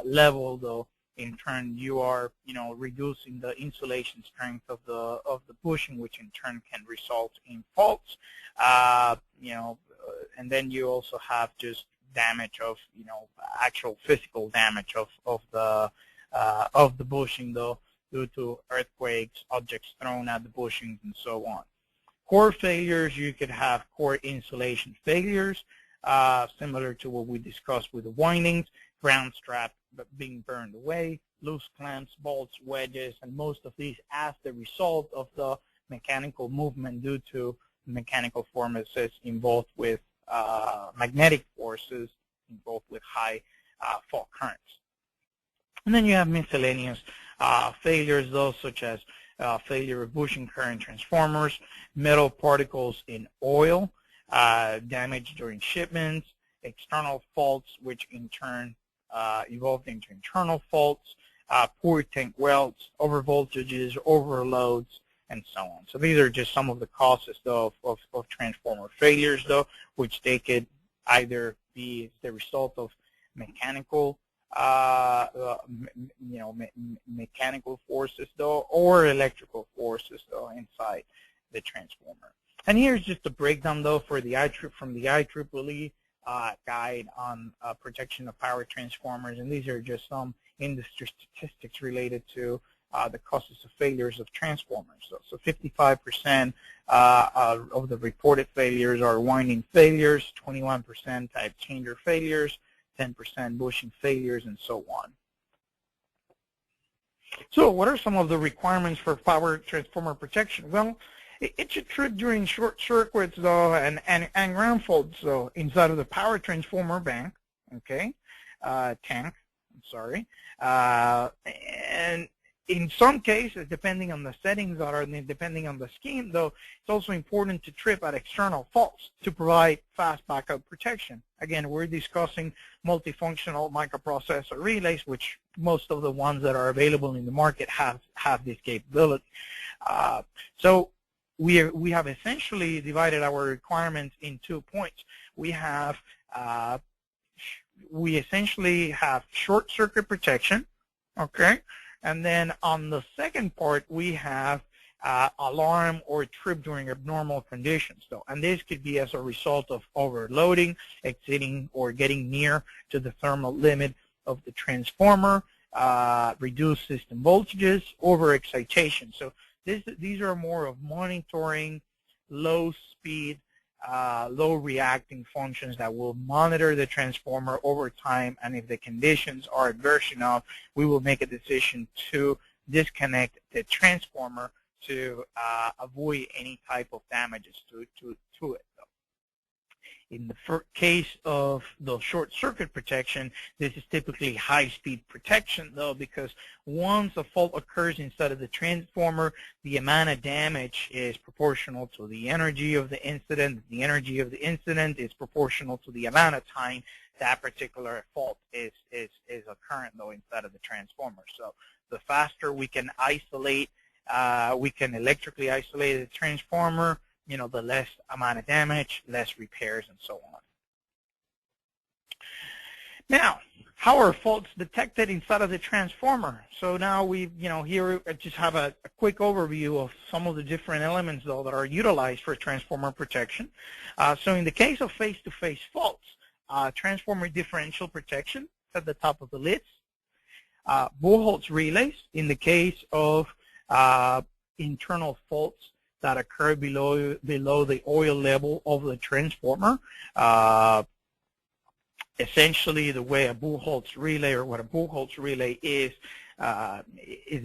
level, though, in turn you are, reducing the insulation strength of the bushing, which in turn can result in faults. And then you also have just damage of, actual physical damage of the bushing, though, due to earthquakes, objects thrown at the bushings, and so on. Core failures, you could have core insulation failures, similar to what we discussed with the windings, ground strap being burned away, loose clamps, bolts, wedges, and most of these as the result of the mechanical movement due to mechanical forces involved with magnetic forces involved with high fault currents. And then you have miscellaneous failures, those such as failure of bushing current transformers, metal particles in oil, damage during shipments, external faults, which in turn evolved into internal faults, poor tank welds, overvoltages, overloads, and so on. So these are just some of the causes, though, of transformer failures, though, which they could either be the result of mechanical mechanical forces, though, or electrical forces, though, inside the transformer. And here's just a breakdown, though, for the IEEE guide on protection of power transformers, and these are just some industry statistics related to the causes of failures of transformers. So 55% of the reported failures are winding failures, 21% type changer failures, 10% bushing failures, and so on. So what are some of the requirements for power transformer protection? Well, it should trip during short circuits, though, and ground faults, though, inside of the power transformer tank, and in some cases, depending on the settings that are, depending on the scheme, though, it's also important to trip at external faults to provide fast backup protection. Again, we're discussing multifunctional microprocessor relays, which most of the ones that are available in the market have this capability. So we have essentially divided our requirements in 2 points. We essentially have short circuit protection, okay? And then on the second part, we have alarm or trip during abnormal conditions, though. And this could be as a result of overloading, exceeding or getting near to the thermal limit of the transformer, reduced system voltages, overexcitation. So these are more of monitoring low speed, low reacting functions that will monitor the transformer over time, and if the conditions are adverse enough, we will make a decision to disconnect the transformer to avoid any type of damages to it. In the case of the short circuit protection, this is typically high-speed protection, though, because once a fault occurs inside of the transformer, the amount of damage is proportional to the energy of the incident. The energy of the incident is proportional to the amount of time that particular fault is occurring, though, inside of the transformer. So the faster we can isolate, we can electrically isolate the transformer, the less amount of damage, less repairs, and so on. Now, how are faults detected inside of the transformer? So now we, here I just have a quick overview of some of the different elements, though, that are utilized for transformer protection. So in the case of face-to-face faults, transformer differential protection at the top of the list. Buchholz relays in the case of internal faults that occur below the oil level of the transformer. Essentially, the way a Buchholz relay, or what a Buchholz relay is a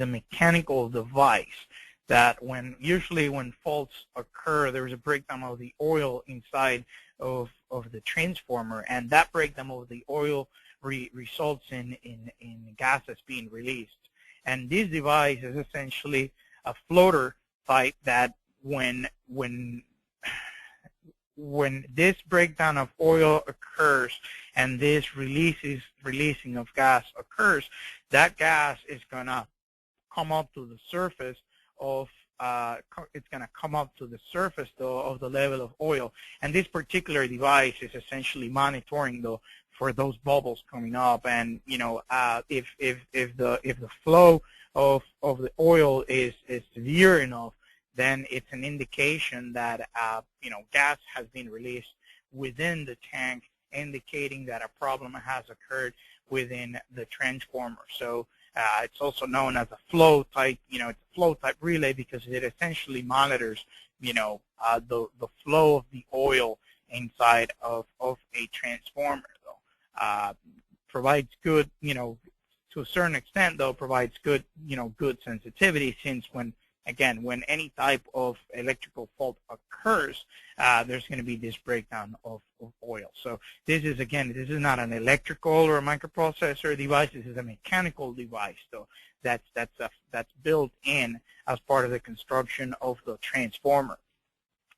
mechanical device that usually when faults occur, there's a breakdown of the oil inside of the transformer, and that breakdown of the oil results in gases being released. And this device is essentially a floater type that when this breakdown of oil occurs and this releasing of gas occurs, that gas is going to come up to the surface of it's going to come up to the surface, though, of the level of oil. And this particular device is essentially monitoring, though, for those bubbles coming up. And if the flow of the oil is severe enough, then it's an indication that gas has been released within the tank, indicating that a problem has occurred within the transformer. So it's also known as a flow type. It's a flow type relay because it essentially monitors the flow of the oil inside of a transformer. Though provides good, to a certain extent, though, provides good good sensitivity, since when any type of electrical fault occurs, there's going to be this breakdown of oil. So this is not an electrical or a microprocessor device. This is a mechanical device, though, that's built in as part of the construction of the transformer.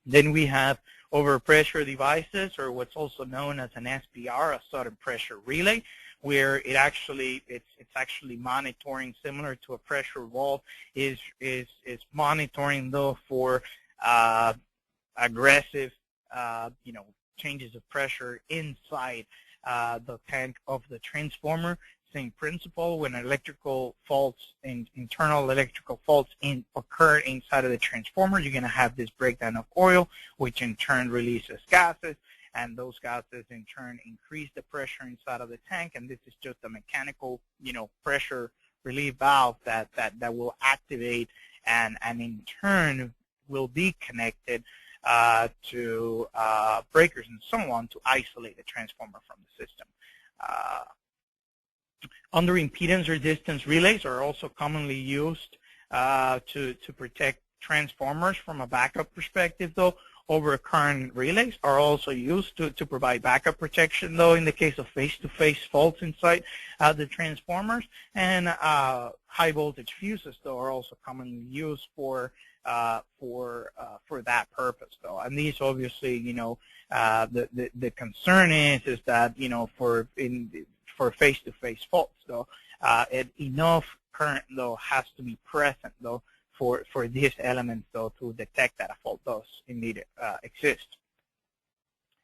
Then we have overpressure devices, or what's also known as an SPR, a sudden pressure relay, where it's actually monitoring, similar to a pressure valve, is monitoring, though, for aggressive changes of pressure inside the tank of the transformer. Same principle. When electrical faults, internal electrical faults occur inside of the transformer, you're going to have this breakdown of oil, which in turn releases gases, and those gases in turn increase the pressure inside of the tank. And this is just a mechanical, pressure relief valve that will activate and in turn will be connected to breakers and so on to isolate the transformer from the system. Under impedance resistance relays are also commonly used to protect transformers from a backup perspective, though. Overcurrent relays are also used to provide backup protection, though, in the case of face-to-face faults inside the transformers. And high voltage fuses, though, are also commonly used for that purpose, though. And these, obviously, the concern is that for face-to-face faults, though, enough current, though, has to be present, though, for these elements, though, to detect that a fault does indeed exist.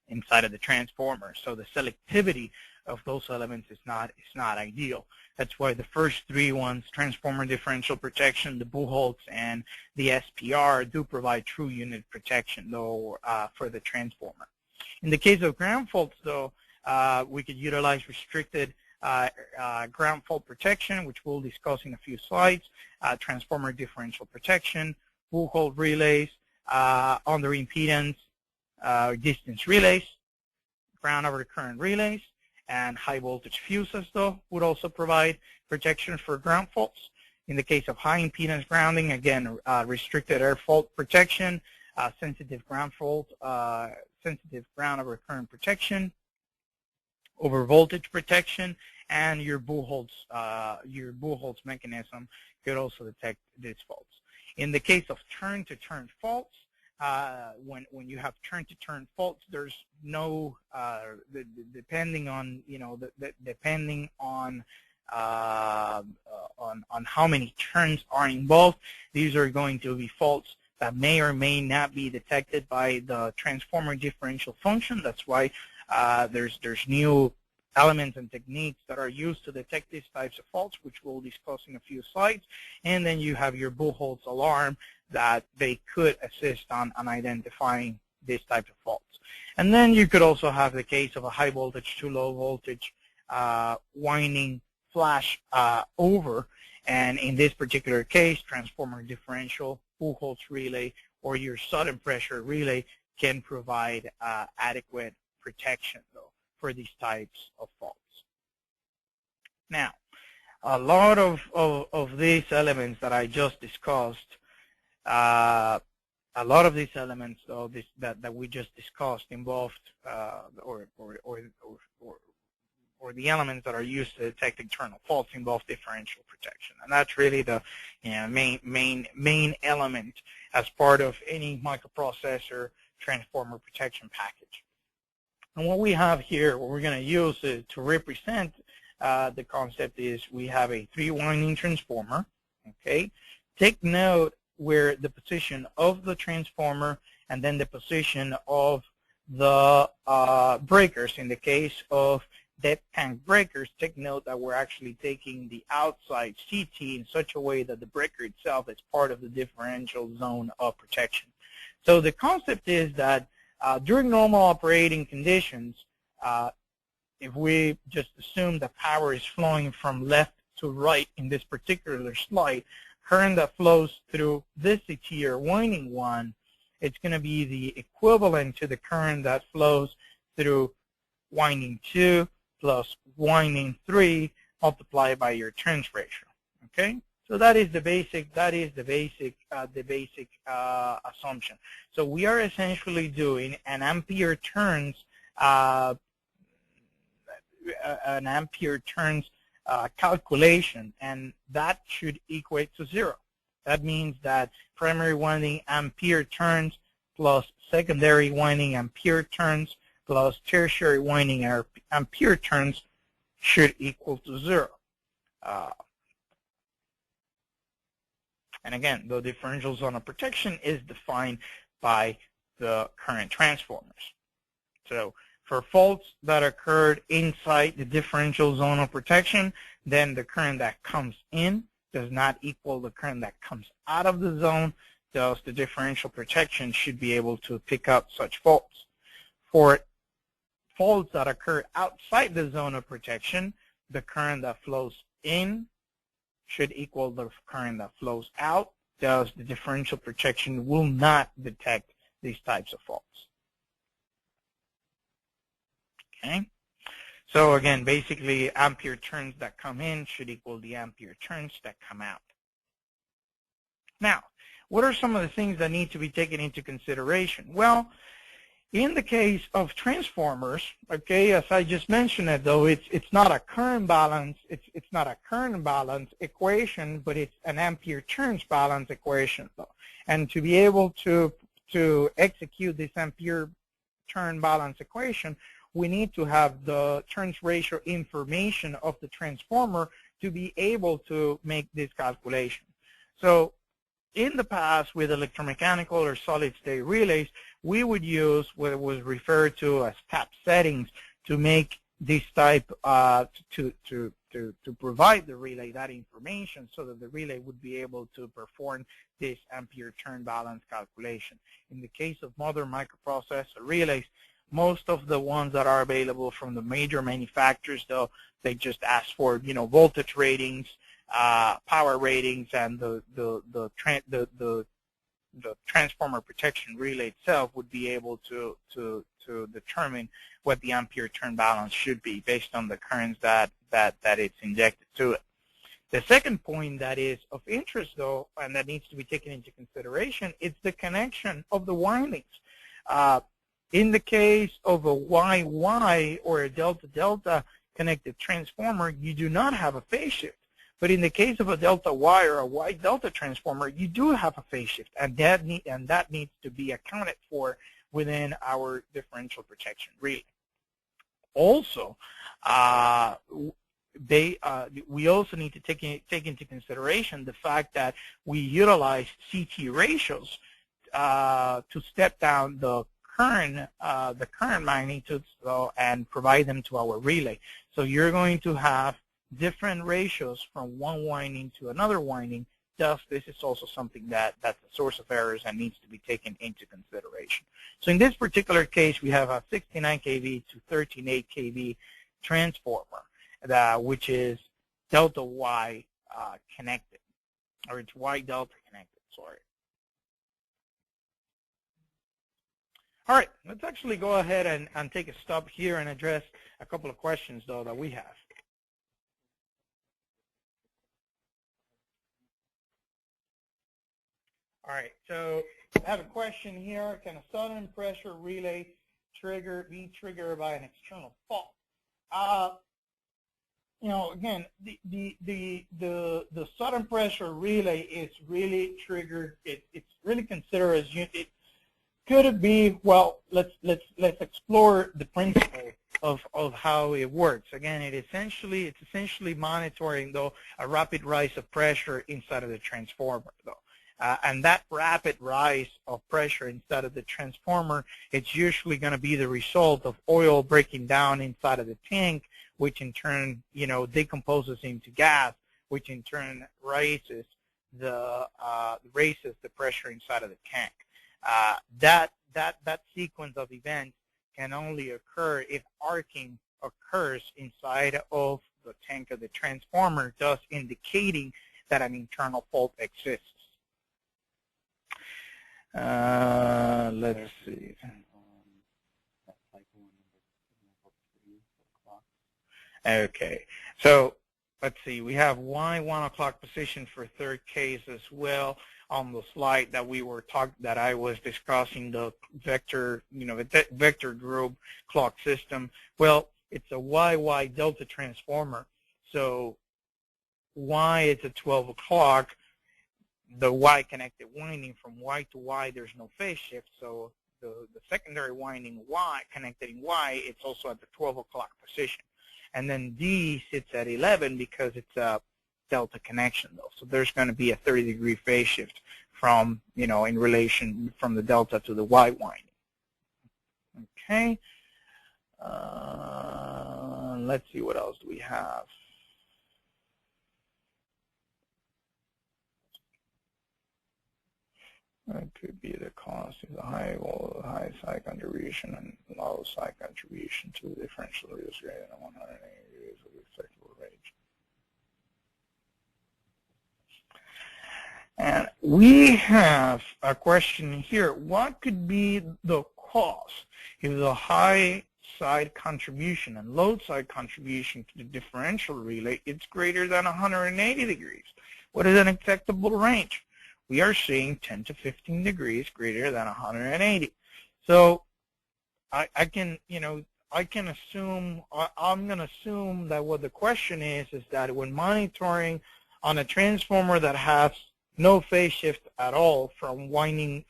inside of the transformer. So the selectivity of those elements is not ideal. That's why the first three ones, transformer differential protection, the Buchholz, and the SPR, do provide true unit protection, though, for the transformer. In the case of ground faults, though, we could utilize restricted ground fault protection, which we'll discuss in a few slides, transformer differential protection, Buchholz relays, under impedance distance relays, ground over current relays, and high voltage fuses, though, would also provide protection for ground faults. In the case of high impedance grounding, again, restricted air fault protection, sensitive ground fault, sensitive ground over current protection, over voltage protection, and your Buchholz mechanism could also detect these faults. In the case of turn-to-turn faults, when you have turn-to-turn faults, there's no depending on depending on how many turns are involved. These are going to be faults that may or may not be detected by the transformer differential function. That's why there's new elements and techniques that are used to detect these types of faults, which we'll discuss in a few slides. And then you have your Buchholz alarm that they could assist on identifying these types of faults. And then you could also have the case of a high voltage to low voltage winding flash over. And in this particular case, transformer differential, Buchholz relay, or your sudden pressure relay can provide adequate protection, though, for these types of faults. Now, a lot of these elements that I just discussed, a lot of these elements, though, that we just discussed involved, or the elements that are used to detect internal faults involve differential protection, and that's really the main element as part of any microprocessor transformer protection package. And what we have here, what we're going to use to represent the concept is we have a 3-winding transformer. Okay, take note where the position of the transformer and then the position of the breakers. In the case of dead tank breakers, take note that we're actually taking the outside CT in such a way that the breaker itself is part of the differential zone of protection. So the concept is that during normal operating conditions, if we just assume the power is flowing from left to right in this particular slide, current that flows through this CT or winding 1, it's going to be the equivalent to the current that flows through winding 2 plus winding 3 multiplied by your turns ratio. Okay, so that is the basic assumption. So we are essentially doing an ampere turns calculation, and that should equate to 0. That means that primary winding ampere turns plus secondary winding ampere turns plus tertiary winding ampere turns should equal to 0. And again, the differential zone of protection is defined by the current transformers. So for faults that occurred inside the differential zone of protection, then the current that comes in does not equal the current that comes out of the zone, thus the differential protection should be able to pick up such faults. For faults that occur outside the zone of protection, the current that flows in should equal the current that flows out, thus the differential protection will not detect these types of faults. Okay, so again, basically ampere turns that come in should equal the ampere turns that come out. Now, what are some of the things that need to be taken into consideration? Well, in the case of transformers, okay, as I just mentioned it, though, it's not a current balance, it's not a current balance equation, but it's an ampere turns balance equation, though. And to be able to execute this ampere turn balance equation, we need to have the turns ratio information of the transformer to be able to make this calculation. So in the past, with electromechanical or solid-state relays, we would use what was referred to as tap settings to make this type to provide the relay that information so that the relay would be able to perform this ampere turn balance calculation. In the case of modern microprocessor relays, most of the ones that are available from the major manufacturers, though, they just ask for, voltage ratings, power ratings, and the transformer protection relay itself would be able to determine what the ampere turn balance should be based on the currents that it's injected to it. The second point that is of interest, though, and that needs to be taken into consideration, is the connection of the windings. In the case of a Y-Y or a delta-delta connected transformer, you do not have a phase shift. But in the case of a delta-Y or a Y-delta transformer, you do have a phase shift, and that needs to be accounted for within our differential protection relay. Also, we also need to take into consideration the fact that we utilize CT ratios to step down the current magnitudes and provide them to our relay. So you're going to have different ratios from one winding to another winding. Thus, this is also something that's a source of errors and needs to be taken into consideration. So in this particular case, we have a 69 kV to 13.8 kV transformer, which is delta Y connected, or it's Y delta connected, sorry. All right, let's actually go ahead and take a stop here and address a couple of questions, though, that we have. All right, so I have a question here. Can a sudden pressure relay be triggered by an external fault? Again, the sudden pressure relay is really triggered. It's really considered as unit. Could it be? Well, let's explore the principle of how it works. Again, it's essentially monitoring, though, a rapid rise of pressure inside of the transformer, though. And that rapid rise of pressure inside of the transformer, it's usually going to be the result of oil breaking down inside of the tank, which in turn, decomposes into gas, which in turn raises the pressure inside of the tank. That sequence of events can only occur if arcing occurs inside of the tank of the transformer, thus indicating that an internal fault exists. Let's see. Okay, so let's see. We have Y 1 o'clock position for third case as well on the slide that I was discussing, the vector, vector group clock system. Well, it's a YY delta transformer. So Y is at 12 o'clock. The Y connected winding from Y to Y, there's no phase shift. So the secondary winding Y connected in Y, it's also at the 12 o'clock position. And then D sits at 11 because it's a delta connection, though. So there's going to be a 30-degree phase shift from, in relation from the delta to the Y winding. Okay. Let's see, what else do we have? It could be the cost is a high side contribution and low side contribution to the differential is greater than 180 degrees of the acceptable range. And we have a question here. What could be the cost if the high side contribution and low side contribution to the differential relay is greater than 180 degrees? What is an acceptable range? We are seeing 10 to 15 degrees greater than 180. So I can assume, I'm going to assume that what the question is that when monitoring on a transformer that has no phase shift at all from one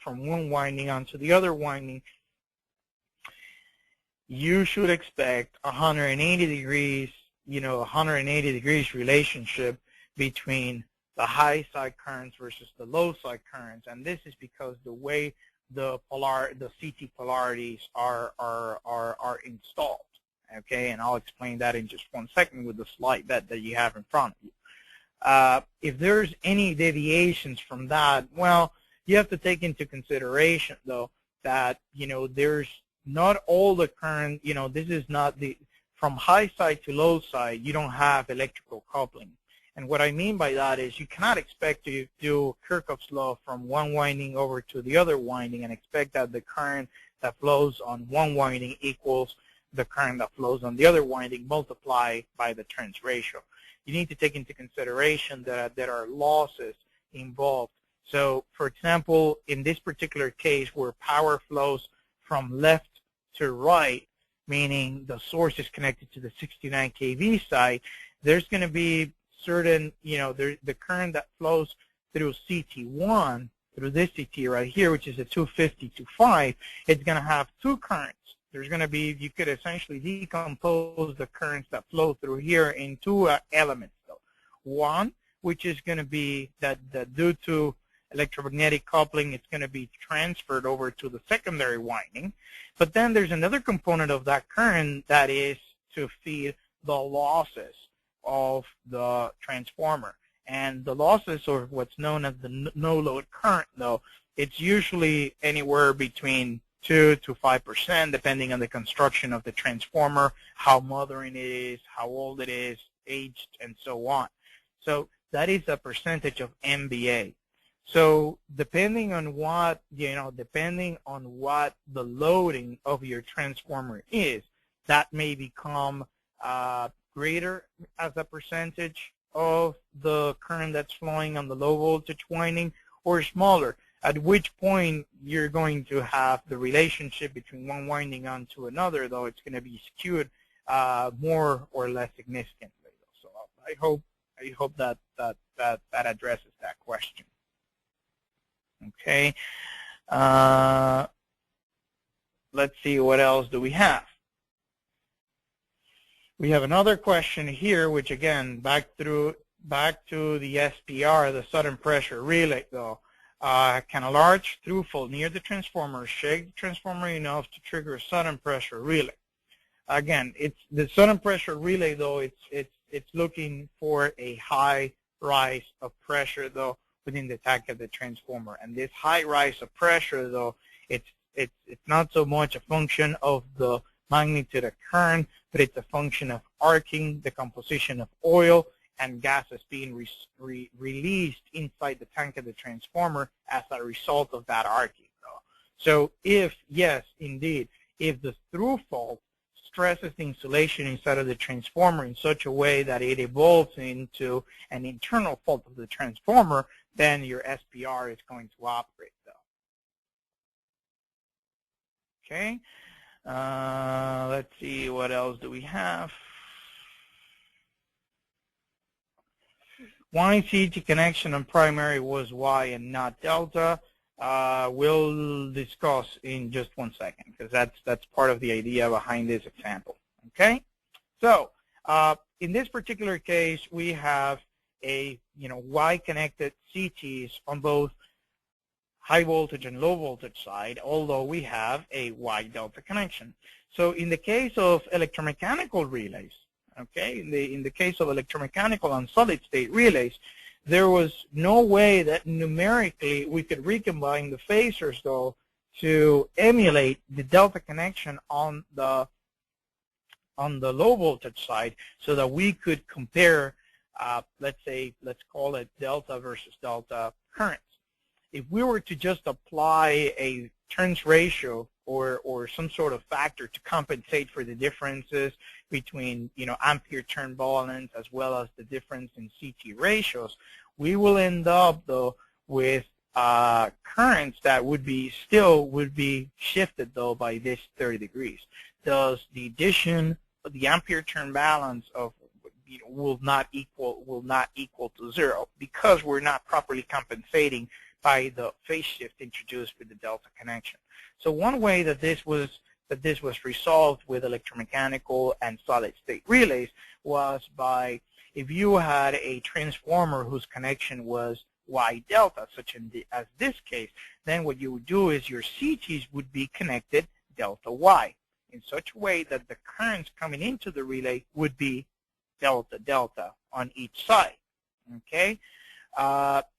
winding onto the other winding, you should expect 180 degrees, 180 degrees relationship between high side currents versus the low side currents, and this is because the way the CT polarities are installed. Okay, and I'll explain that in just 1 second with the slide that you have in front of you. If there's any deviations from that, well, you have to take into consideration though that there's not all the current. This is not from high side to low side. You don't have electrical coupling. And what I mean by that is you cannot expect to do Kirchhoff's law from one winding over to the other winding and expect that the current that flows on one winding equals the current that flows on the other winding multiplied by the turns ratio. You need to take into consideration that there are losses involved. So, for example, in this particular case where power flows from left to right, meaning the source is connected to the 69 kV side, there's going to be certain, the current that flows through CT1, through this CT right here, which is a 250 to 5, it's going to have two currents. There's going to be, you could essentially decompose the currents that flow through here in two elements, though. One, which is going to be that due to electromagnetic coupling, it's going to be transferred over to the secondary winding. But then there's another component of that current that is to feed the losses of the transformer. And the losses, or what's known as the no-load current, though, it's usually anywhere between 2 to 5%, depending on the construction of the transformer, how modern it is, how old it is, aged, and so on. So that is a percentage of MVA. So depending on what, depending on what the loading of your transformer is, that may become greater as a percentage of the current that's flowing on the low voltage winding, or smaller, at which point you're going to have the relationship between one winding onto another, though it's going to be skewed more or less significantly. So I hope that addresses that question. Okay. Let's see, what else do we have? We have another question here, which again, back to the SPR, the sudden pressure relay, though. Can a large through-fault near the transformer shake the transformer enough to trigger a sudden pressure relay? Again, it's the sudden pressure relay, though. It's looking for a high rise of pressure, though, within the tank of the transformer. And this high rise of pressure, though, it's not so much a function of the magnitude of current, but it's a function of arcing, the composition of oil, and gases being released inside the tank of the transformer as a result of that arcing. So if, yes, indeed, if the through fault stresses the insulation inside of the transformer in such a way that it evolves into an internal fault of the transformer, then your SPR is going to operate, though. Okay. Let's see, what else do we have? Why CT connection on primary was Y and not delta? We'll discuss in just 1 second, because that's part of the idea behind this example. Okay, so in this particular case, we have a Y-connected CTs on both high voltage and low voltage side, although we have a Y delta connection. So in the case of electromechanical relays, okay, in the case of electromechanical and solid state relays, there was no way that numerically we could recombine the phasors, though, to emulate the delta connection on the low voltage side, so that we could compare, let's call it delta versus delta currents. If we were to just apply a turns ratio or some sort of factor to compensate for the differences between ampere turn balance as well as the difference in CT ratios, we will end up, though, with currents that would be shifted, though, by this 30 degrees. Thus, the addition of the ampere turn balance of will not equal to 0, because we're not properly compensating by the phase shift introduced with the delta connection. So one way that this was resolved with electromechanical and solid state relays was by if you had a transformer whose connection was Y delta, such as this case, then what you would do is your CTs would be connected delta Y in such a way that the currents coming into the relay would be delta delta on each side. Okay.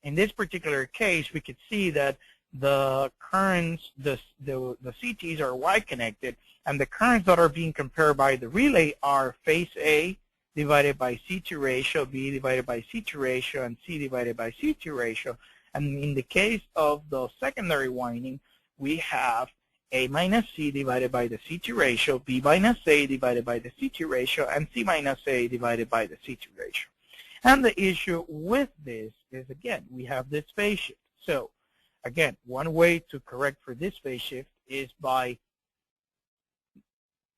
In this particular case, we could see that the currents, the CTs are Y connected, and the currents that are being compared by the relay are phase A divided by CT ratio, B divided by CT ratio, and C divided by CT ratio. And in the case of the secondary winding, we have A minus C divided by the CT ratio, B minus A divided by the CT ratio, and C minus A divided by the CT ratio. And the issue with this is, again, we have this phase shift. So, again, one way to correct for this phase shift is by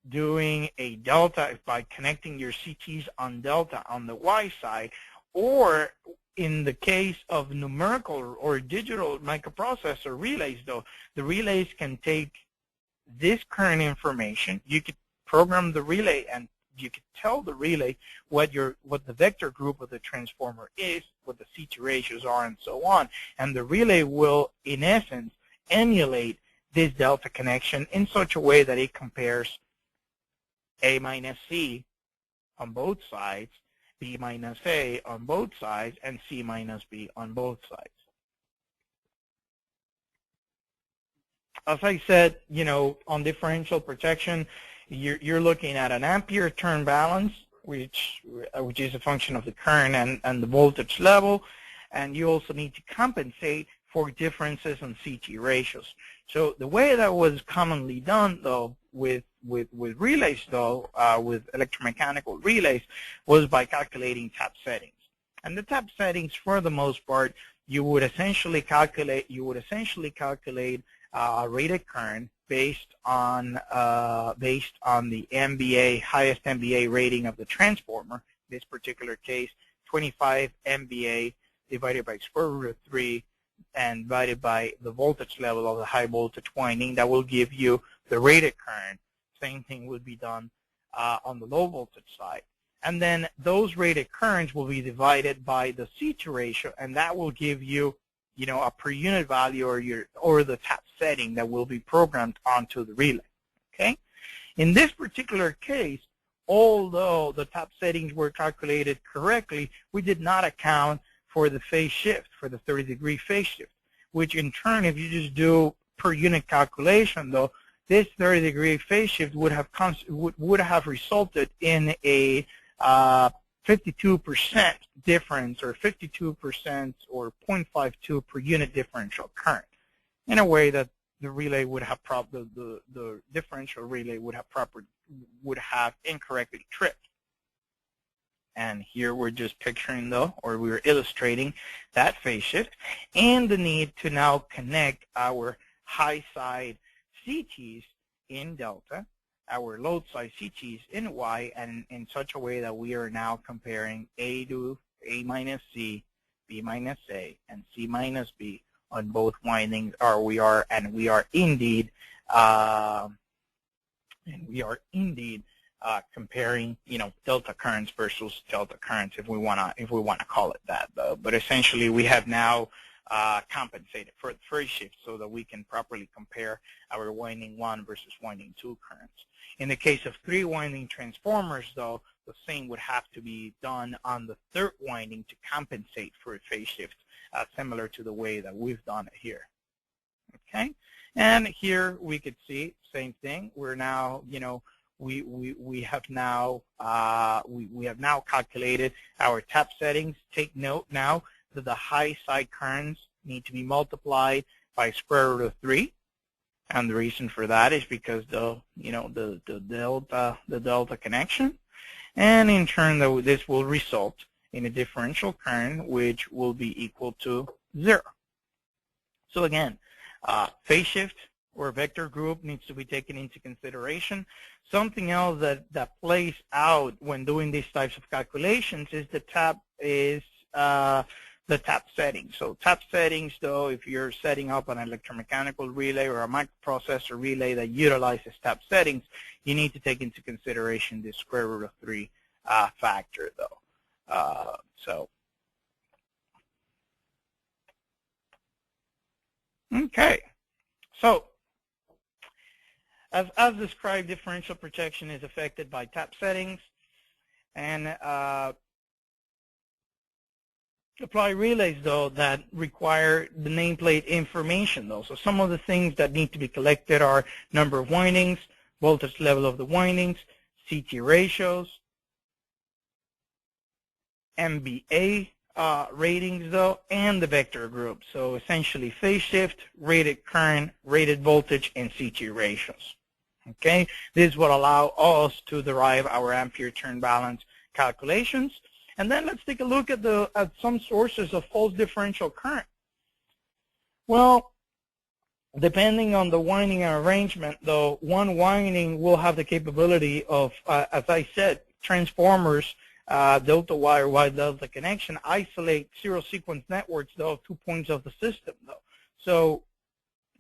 doing a delta, by connecting your CTs on delta on the Y side, or in the case of numerical or digital microprocessor relays, though, the relays can take this current information. You could program the relay, and you could tell the relay what the vector group of the transformer is, what the CT ratios are, and so on. And the relay will, in essence, emulate this delta connection in such a way that it compares A minus C on both sides, B minus A on both sides, and C minus B on both sides. As I said, on differential protection, you're looking at an ampere turn balance, which is a function of the current and the voltage level, and you also need to compensate for differences in CT ratios. So the way that was commonly done, though, with relays, though, with electromechanical relays, was by calculating tap settings. And the tap settings, for the most part, you would essentially calculate rated current based on the MVA, highest MVA rating of the transformer. In this particular case, 25 MVA divided by square root of 3 and divided by the voltage level of the high voltage winding. That will give you the rated current. Same thing would be done on the low voltage side. And then those rated currents will be divided by the CT ratio, and that will give you, a per unit value or the tap setting that will be programmed onto the relay. Okay? In this particular case, although the tap settings were calculated correctly, we did not account for the phase shift, for the 30-degree phase shift, which in turn, if you just do per unit calculation, though, this 30-degree phase shift would have resulted in a 52% difference, or 52% or 0.52 per unit differential current, in a way that the relay would have the differential relay would have incorrectly tripped. And here we're just picturing, though, or we're illustrating that phase shift and the need to now connect our high side CTs in delta, our low side CTs in Y, and in such a way that we are now comparing A to A minus C, B minus A, and C minus B on both windings. We are indeed comparing, delta currents versus delta currents, if we wanna call it that, though. But essentially, we have now compensated for the first shift so that we can properly compare our winding 1 versus winding 2 currents. In the case of 3-winding transformers, though, the same would have to be done on the 3rd winding to compensate for a phase shift, similar to the way that we've done it here. Okay, and here we could see same thing. We're now, we have now calculated our tap settings. Take note now that the high side currents need to be multiplied by square root of 3, and the reason for that is because the delta connection, and in turn this will result in a differential current which will be equal to 0. So again, phase shift or vector group needs to be taken into consideration. Something else that plays out when doing these types of calculations is the tap settings. So tap settings, though, if you're setting up an electromechanical relay or a microprocessor relay that utilizes tap settings, you need to take into consideration the square root of 3 factor, though. Okay. So, as described, differential protection is affected by tap settings and apply relays, though, that require the nameplate information, though. So some of the things that need to be collected are number of windings, voltage level of the windings, CT ratios, MVA ratings, though, and the vector group. So essentially phase shift, rated current, rated voltage, and CT ratios. Okay, this will allow us to derive our ampere turn balance calculations. And then let's take a look at some sources of false differential current. Well, depending on the winding arrangement, though, one winding will have the capability of, as I said, transformers, delta Y or Y delta connection, isolate zero sequence networks, though, of 2 points of the system, though. So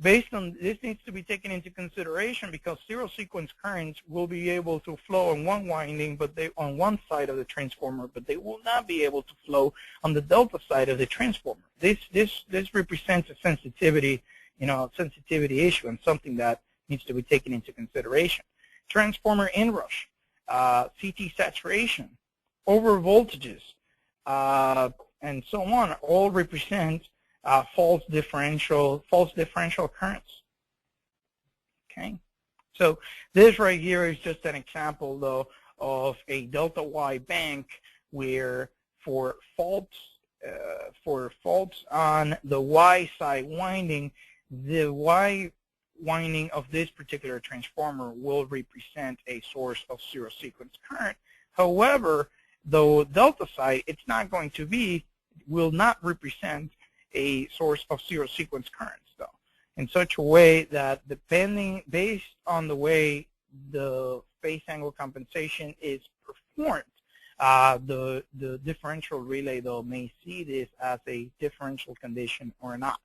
based on this needs to be taken into consideration because zero sequence currents will be able to flow on one winding, but they on one side of the transformer, but they will not be able to flow on the delta side of the transformer. This represents a sensitivity, sensitivity issue and something that needs to be taken into consideration. Transformer inrush, CT saturation, over voltages, and so on, all represent false differential currents. Okay, so this right here is just an example, though, of a delta Y bank where for faults on the Y side winding, the Y winding of this particular transformer will represent a source of zero sequence current. However, the delta side, it's not going to be, will not represent a source of zero sequence currents, though, in such a way that based on the way the phase angle compensation is performed, the differential relay, though, may see this as a differential condition or not.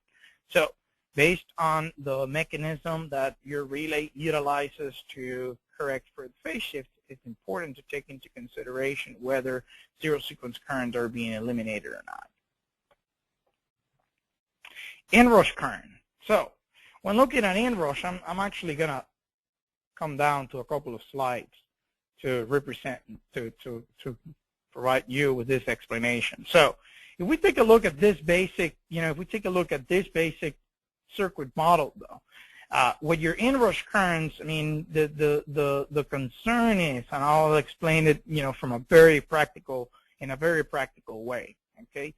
So based on the mechanism that your relay utilizes to correct for the phase shift, it's important to take into consideration whether zero sequence currents are being eliminated or not. Inrush current. So when looking at inrush, I'm actually going to come down to a couple of slides to represent, to provide you with this explanation. So if we take a look at this basic, if we take a look at this basic circuit model, though, what your inrush currents, I mean, the concern is, and I'll explain it, from a very practical, in a very practical way, okay?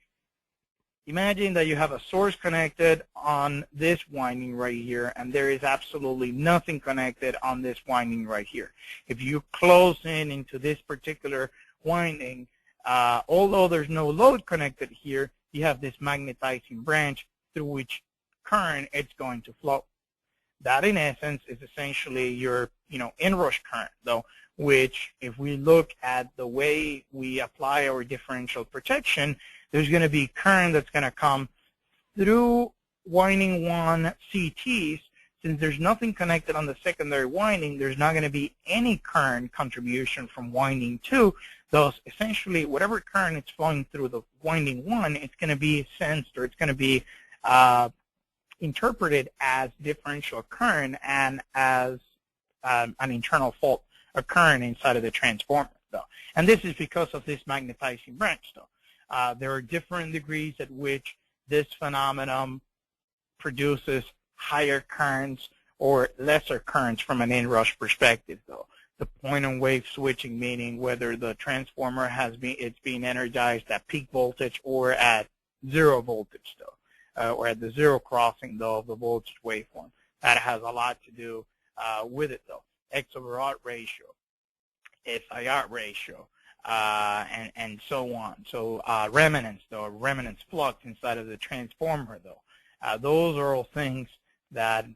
Imagine that you have a source connected on this winding right here, and there is absolutely nothing connected on this winding right here. If you close into this particular winding, although there's no load connected here, you have this magnetizing branch through which current it's going to flow. That, in essence, is essentially your, inrush current, though, which, if we look at the way we apply our differential protection, there's going to be current that's going to come through winding 1 CTs. Since there's nothing connected on the secondary winding, there's not going to be any current contribution from winding 2. Thus, essentially, whatever current is flowing through the winding 1, it's going to be sensed, or it's going to be interpreted as differential current and as an internal fault occurring inside of the transformer, though. And this is because of this magnetizing branch, though. There are different degrees at which this phenomenon produces higher currents or lesser currents from an inrush perspective, though. The point and wave switching, meaning whether the transformer it's being energized at peak voltage or at zero voltage, though, or at the zero crossing, though, of the voltage waveform. That has a lot to do with it, though. X/R ratio, SIR ratio, and so on. So remnants, though, remnants flux inside of the transformer, though. Those are all things that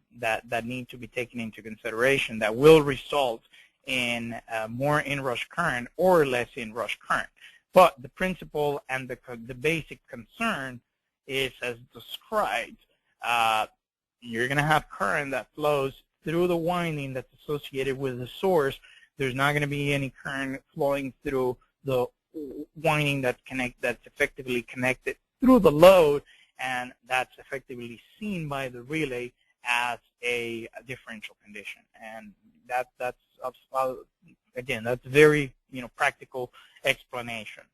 need to be taken into consideration that will result in more inrush current or less inrush current. But the principle and the basic concern is, as described, you're going to have current that flows through the winding that's associated with the source. There's not going to be any current flowing through the winding that's effectively connected through the load, and that's effectively seen by the relay as a differential condition. And that's again, that's very practical explanation.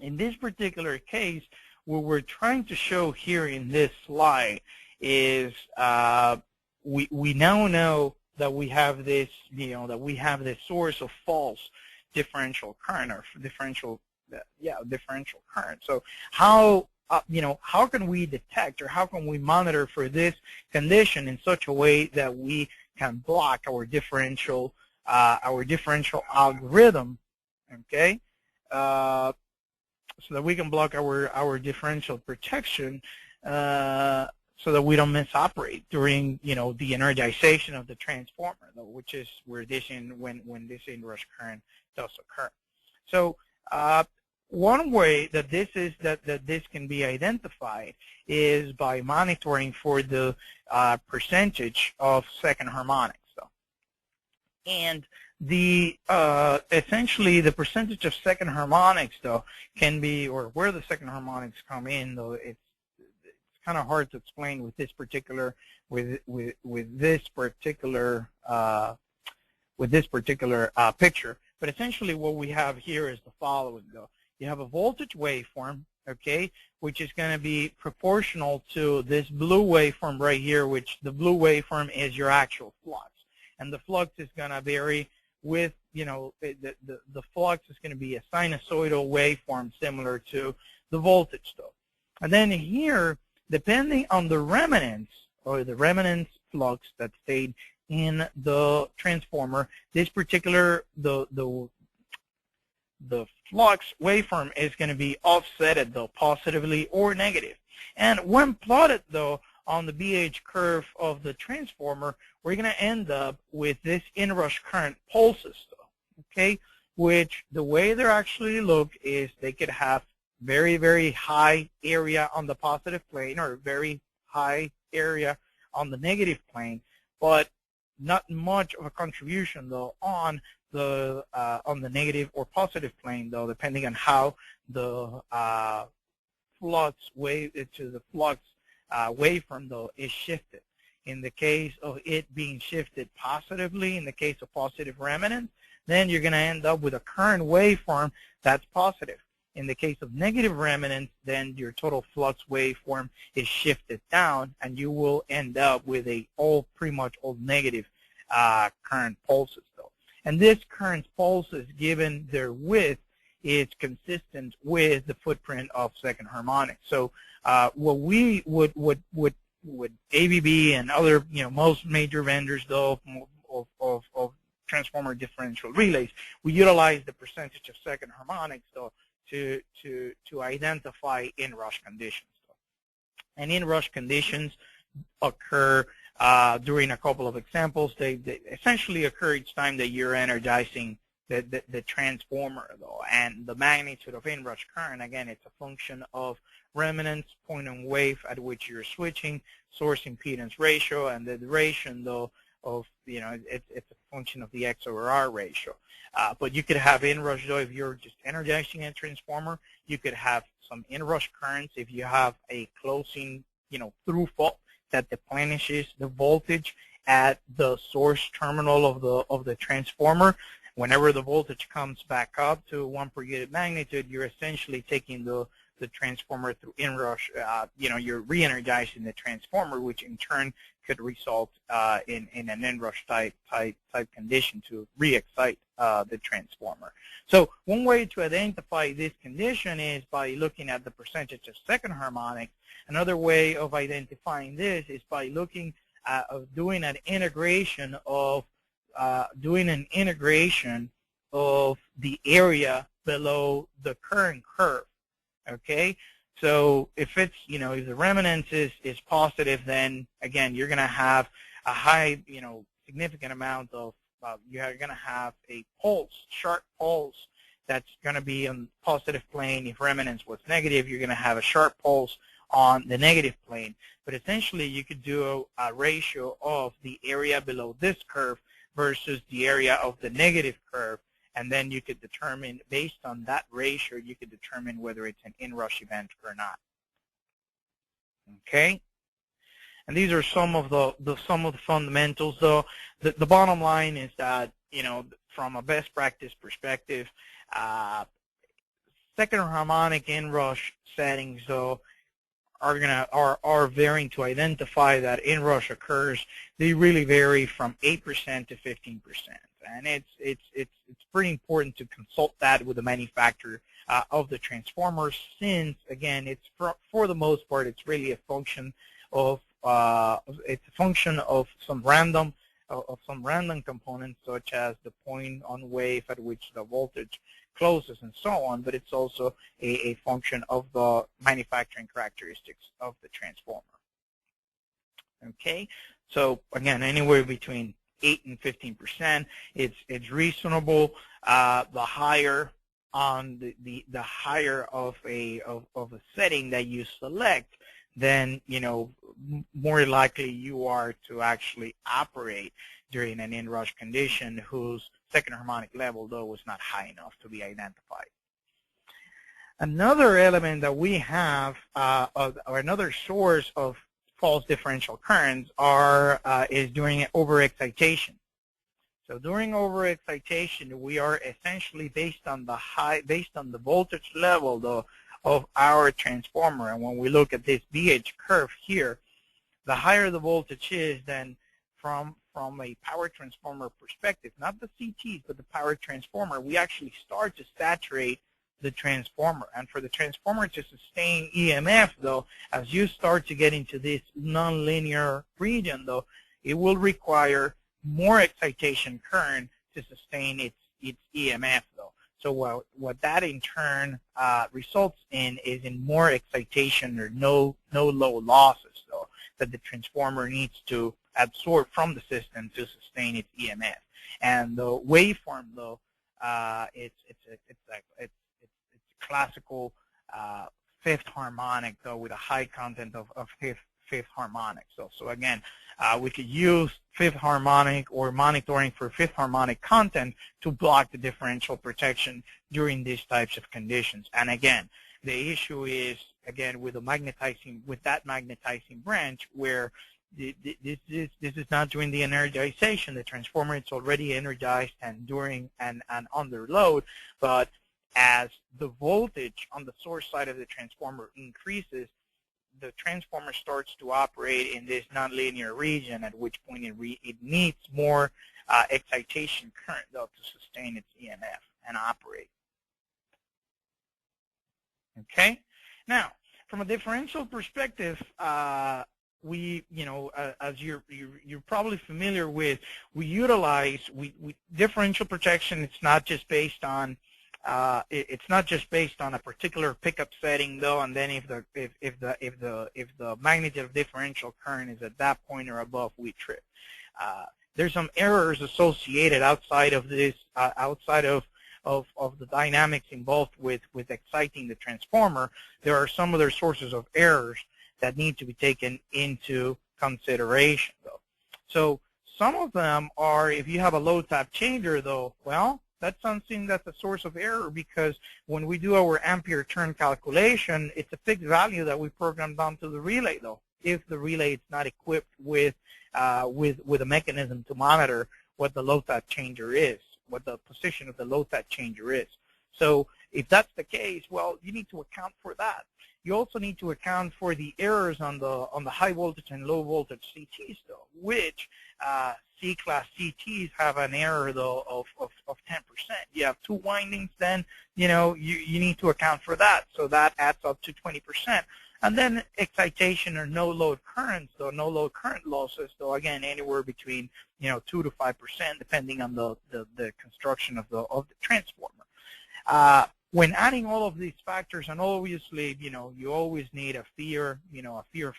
In this particular case, what we're trying to show here in this slide is we now know that we have this source of false differential current, or differential current. So how can we detect, or how can we monitor for this condition in such a way that we can block our differential algorithm, okay? So that we can block our differential protection, so that we don't misoperate during the energization of the transformer, which is where when this inrush current does occur. So one way that this can be identified is by monitoring for the percentage of second harmonics. And essentially the percentage of second harmonics can be, or where the second harmonics come in, though it's kind of hard to explain with this particular picture. But essentially what we have here is the following though. You have a voltage waveform, okay, which is going to be proportional to this blue waveform right here, which the blue waveform is your actual flux. And the flux is going to vary with, the flux is going to be a sinusoidal waveform similar to the voltage though. And then here, depending on the remanence, or the remanence flux that stayed in the transformer, this particular, the flux waveform is going to be offsetted though, positively or negative. And when plotted though on the BH curve of the transformer, we're going to end up with this inrush current pulses though, okay, which the way they actually look is they could have very, very high area on the positive plane, or very high area on the negative plane, but not much of a contribution though on the negative or positive plane though, depending on how the flux waveform though is shifted. In the case of it being shifted positively, in the case of positive remanence, then you're going to end up with a current waveform that's positive. In the case of negative remanence, then your total flux waveform is shifted down, and you will end up with pretty much all negative current pulses though. And this current pulses, given their width, is consistent with the footprint of second harmonics. So what we would ABB and other, most major vendors though of transformer differential relays, we utilize the percentage of second harmonics though to identify inrush conditions. And inrush conditions occur during a couple of examples. They essentially occur each time that you're energizing the transformer though. And the magnitude of inrush current, again, it's a function of remanence, point on wave at which you're switching, source impedance ratio, and the duration though of, it's a function of the X over R ratio. But you could have inrush though if you're just energizing a transformer. You could have some inrush currents if you have a closing, through fault that replenishes the voltage at the source terminal of the transformer. Whenever the voltage comes back up to 1 per unit magnitude, you're essentially taking the transformer through inrush. You're re-energizing the transformer, which in turn could result in an inrush type condition to re-excite the transformer. So one way to identify this condition is by looking at the percentage of second harmonics. Another way of identifying this is by looking at doing an integration of the area below the current curve. Okay, so if it's if the remanence is positive, then again you're going to have a high significant amount of you're going to have a pulse, sharp pulse that's going to be on the positive plane. If remanence was negative, you're going to have a sharp pulse on the negative plane. But essentially you could do a ratio of the area below this curve versus the area of the negative curve, and then you could determine, based on that ratio, you could determine whether it's an inrush event or not. Okay? And these are some of the fundamentals. Though the bottom line is that, from a best practice perspective, second harmonic inrush settings though are varying to identify that inrush occurs. They really vary from 8% to 15%, and it's pretty important to consult that with the manufacturer of the transformer, since again it's for the most part it's really a function of some random components, such as the point on wave at which the voltage closes and so on, but it's also a function of the manufacturing characteristics of the transformer. Okay, so again, anywhere between 8 and 15%, it's reasonable. The higher on the higher of a setting that you select, then more likely you are to actually operate during an inrush condition whose second harmonic level, though, was not high enough to be identified. Another element that we have, or another source of false differential currents, is during overexcitation. So during overexcitation, we are essentially based on the voltage level, though, of our transformer. And when we look at this BH curve here, the higher the voltage is, then from a power transformer perspective, not the CTs, but the power transformer, we actually start to saturate the transformer. And for the transformer to sustain EMF, though, as you start to get into this nonlinear region, though, it will require more excitation current to sustain its EMF, though. So what that in turn results in is in more excitation or no load losses, though, that the transformer needs to absorb from the system to sustain its EMF. And the waveform, though, it's a classical fifth harmonic, though, with a high content of fifth harmonic. So again, we could use fifth harmonic or monitoring for fifth harmonic content to block the differential protection during these types of conditions. And again, the issue is, again, with that magnetizing branch, where this is not during the energization. The transformer is already energized and during and under load, but as the voltage on the source side of the transformer increases, the transformer starts to operate in this nonlinear region, at which point it needs more excitation current, though, to sustain its EMF and operate. Okay? Now, from a differential perspective, we, as you're probably familiar with, we utilize differential protection. It's not just based on a particular pickup setting, though, and then if the magnitude of differential current is at that point or above, we trip. There's some errors associated outside of this, outside of the dynamics involved with exciting the transformer. There are some other sources of errors that need to be taken into consideration, though. So some of them are, if you have a load tap changer, though, well, that's something that's a source of error, because when we do our ampere turn calculation, it's a fixed value that we program down to the relay, though, if the relay is not equipped with a mechanism to monitor what the load tap changer is, what the position of the load tap changer is. So if that's the case, well, you need to account for that. You also need to account for the errors on the high voltage and low voltage CTs, though, which C-class CTs have an error, though, of 10%. You have two windings, then you need to account for that. So that adds up to 20%. And then excitation or no load currents, though, no load current losses, though, again, anywhere between 2 to 5%, depending on the construction of the transformer. When adding all of these factors, and obviously, you always need a fear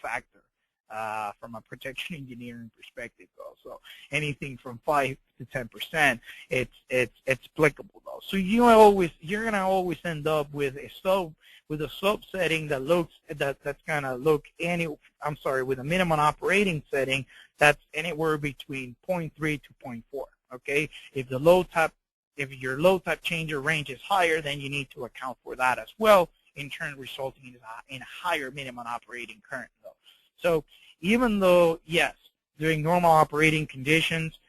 factor from a protection engineering perspective, though. So anything from 5 to 10%, it's applicable, though. So you're gonna always end up with a slope setting that that's gonna look with a minimum operating setting that's anywhere between 0.3 to 0.4. Okay, if the load tap if your load type changer range is higher, then you need to account for that as well, in turn resulting in a higher minimum operating current though. So even though, yes, during normal operating conditions,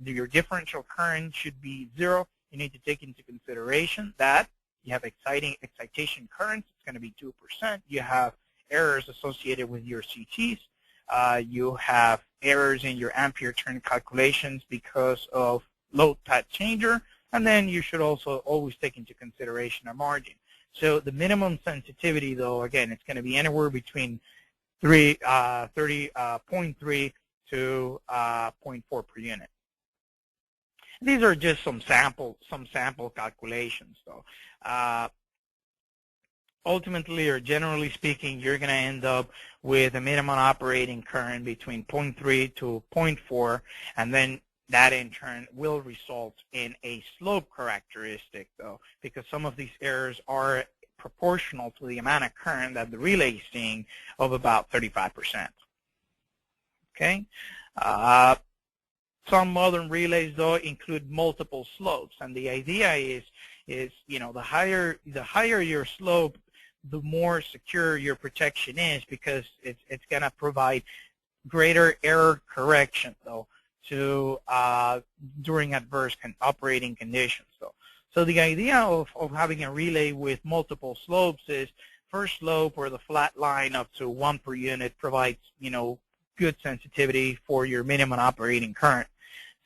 your differential current should be 0, you need to take into consideration that you have excitation currents, it's going to be 2%. You have errors associated with your CTs. You have errors in your ampere turn calculations because of load type changer. And then you should also always take into consideration a margin. So the minimum sensitivity, though, again, it's going to be anywhere between 0.3 to 0.4 per unit. These are just some sample calculations, though. Ultimately, or generally speaking, you're going to end up with a minimum operating current between 0.3 to 0.4, and then that in turn will result in a slope characteristic, though, because some of these errors are proportional to the amount of current that the relay is seeing of about 35%. Okay. Some modern relays, though, include multiple slopes, and the idea is the higher your slope, the more secure your protection is, because it's going to provide greater error correction, though, to during adverse operating conditions, though. So the idea of having a relay with multiple slopes is first slope, or the flat line up to 1 per unit, provides good sensitivity for your minimum operating current.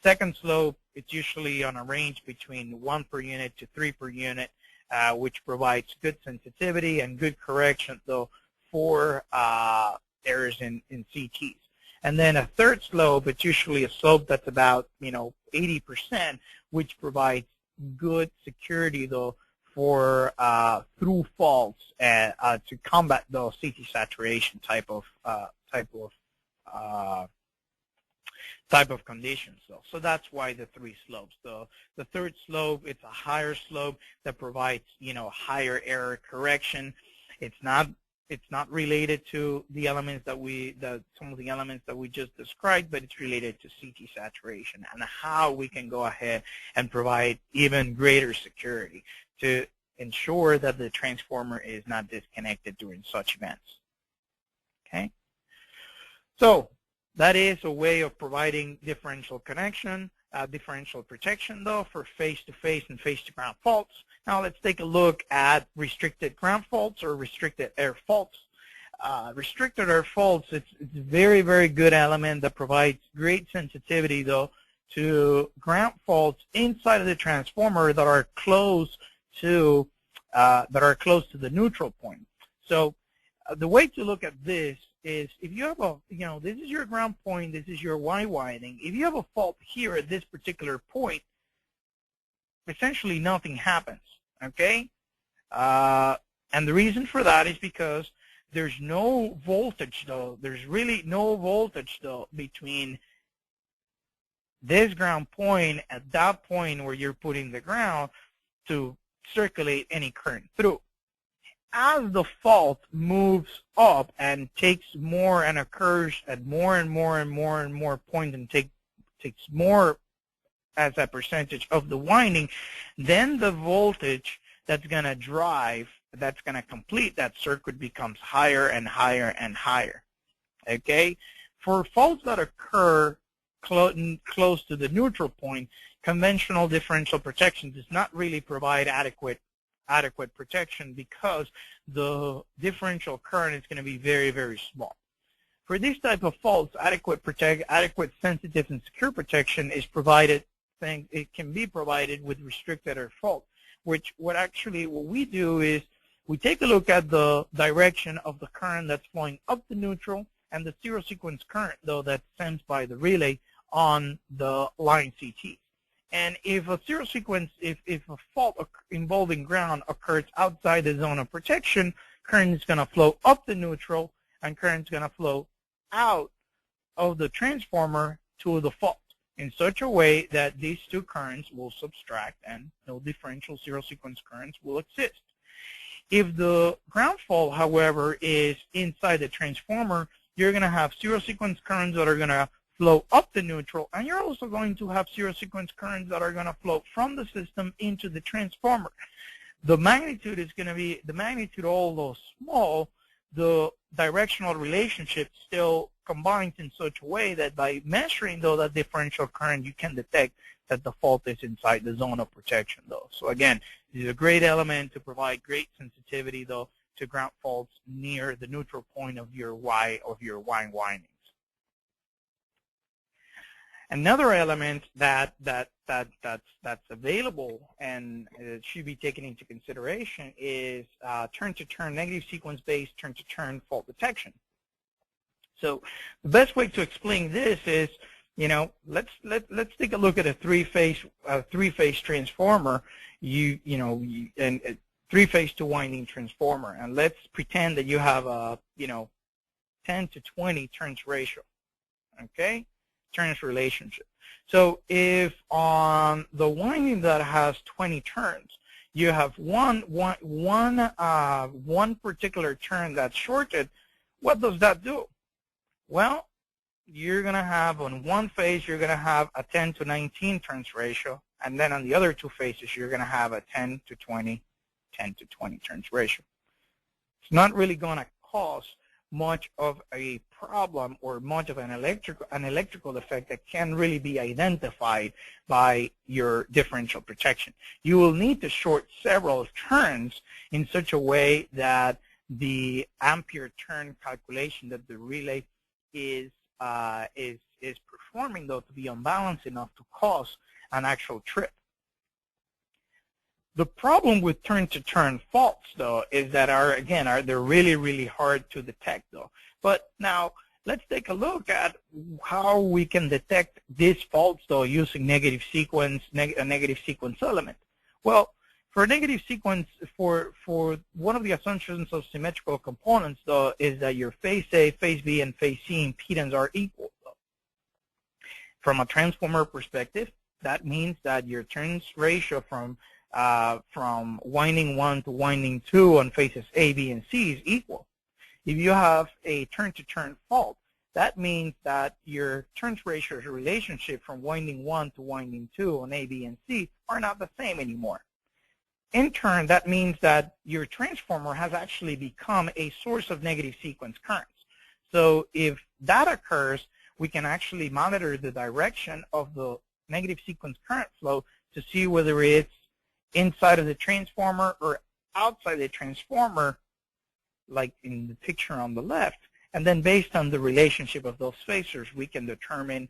Second slope, it's usually on a range between 1 per unit to 3 per unit, which provides good sensitivity and good correction, though, for errors in CTs. And then a third slope, it's usually a slope that's about 80%, which provides good security, though, for through faults to combat the CT saturation type of conditions, though. So that's why the 3 slopes. The third slope, it's a higher slope that provides higher error correction. It's not related to the elements some of the elements that we just described, but it's related to CT saturation and how we can go ahead and provide even greater security to ensure that the transformer is not disconnected during such events. Okay? So that is a way of providing differential connection, differential protection, though, for face-to-face and face-to-ground faults. Now let's take a look at restricted ground faults or restricted air faults. Restricted air faults, it's a very, very good element that provides great sensitivity, though, to ground faults inside of the transformer that are close to the neutral point. So the way to look at this is, if you have this is your ground point, this is your Y winding. If you have a fault here at this particular point, essentially nothing happens, okay? And the reason for that is because there's no voltage, though. There's really no voltage, though, between this ground point at that point where you're putting the ground to circulate any current through. As the fault moves up and takes more and occurs at more and more points and takes more as a percentage of the winding, then the voltage that's going to drive, that's going to complete that circuit, becomes higher and higher and higher. Okay? For faults that occur close to the neutral point, conventional differential protection does not really provide adequate protection, because the differential current is going to be very, very small. For these type of faults, adequate sensitive and secure protection is provided. It can be provided with restricted air fault, what we do is we take a look at the direction of the current that's flowing up the neutral and the zero sequence current, though, that's sensed by the relay on the line CT. And if a zero sequence, if a fault involving ground occurs outside the zone of protection, current is going to flow up the neutral, and current is going to flow out of the transformer to the fault in such a way that these two currents will subtract and no differential zero sequence currents will exist. If the ground fault, however, is inside the transformer, you're going to have zero sequence currents that are going to flow up the neutral, and you're also going to have zero sequence currents that are going to flow from the system into the transformer. The magnitude is going to be, the magnitude, although small, the directional relationship still combines in such a way that by measuring, though, that differential current, you can detect that the fault is inside the zone of protection, though. So again, this is a great element to provide great sensitivity, though, to ground faults near the neutral point of your windings. Another element that's available and should be taken into consideration is turn-to-turn, negative sequence-based turn-to-turn fault detection. So the best way to explain this is, let's take a look at a three-phase transformer, and a three-phase two-winding transformer, and let's pretend that you have a 10 to 20 turns ratio, okay? Turns relationship. So if on the winding that has 20 turns, you have one particular turn that's shorted, what does that do? Well, you're going to have on one phase, you're going to have a 10 to 19 turns ratio, and then on the other two phases, you're going to have a 10 to 20 turns ratio. It's not really going to cause much of a problem or much of an electrical effect that can really be identified by your differential protection. You will need to short several turns in such a way that the ampere turn calculation that the relay is performing, though, to be unbalanced enough to cause an actual trip. The problem with turn-to-turn faults, though, is that they're really, really hard to detect, though. But now let's take a look at how we can detect these faults, though, using negative sequence element. Well, for a negative sequence, for one of the assumptions of symmetrical components, though, is that your phase A, phase B, and phase C impedance are equal, though. From a transformer perspective, that means that your turns ratio from winding 1 to winding 2 on phases A, B, and C is equal. If you have a turn-to-turn fault, that means that your turns ratio relationship from winding 1 to winding 2 on A, B, and C are not the same anymore. In turn, that means that your transformer has actually become a source of negative sequence currents. So if that occurs, we can actually monitor the direction of the negative sequence current flow to see whether it's inside of the transformer or outside the transformer, like in the picture on the left. And then based on the relationship of those phasors, we can determine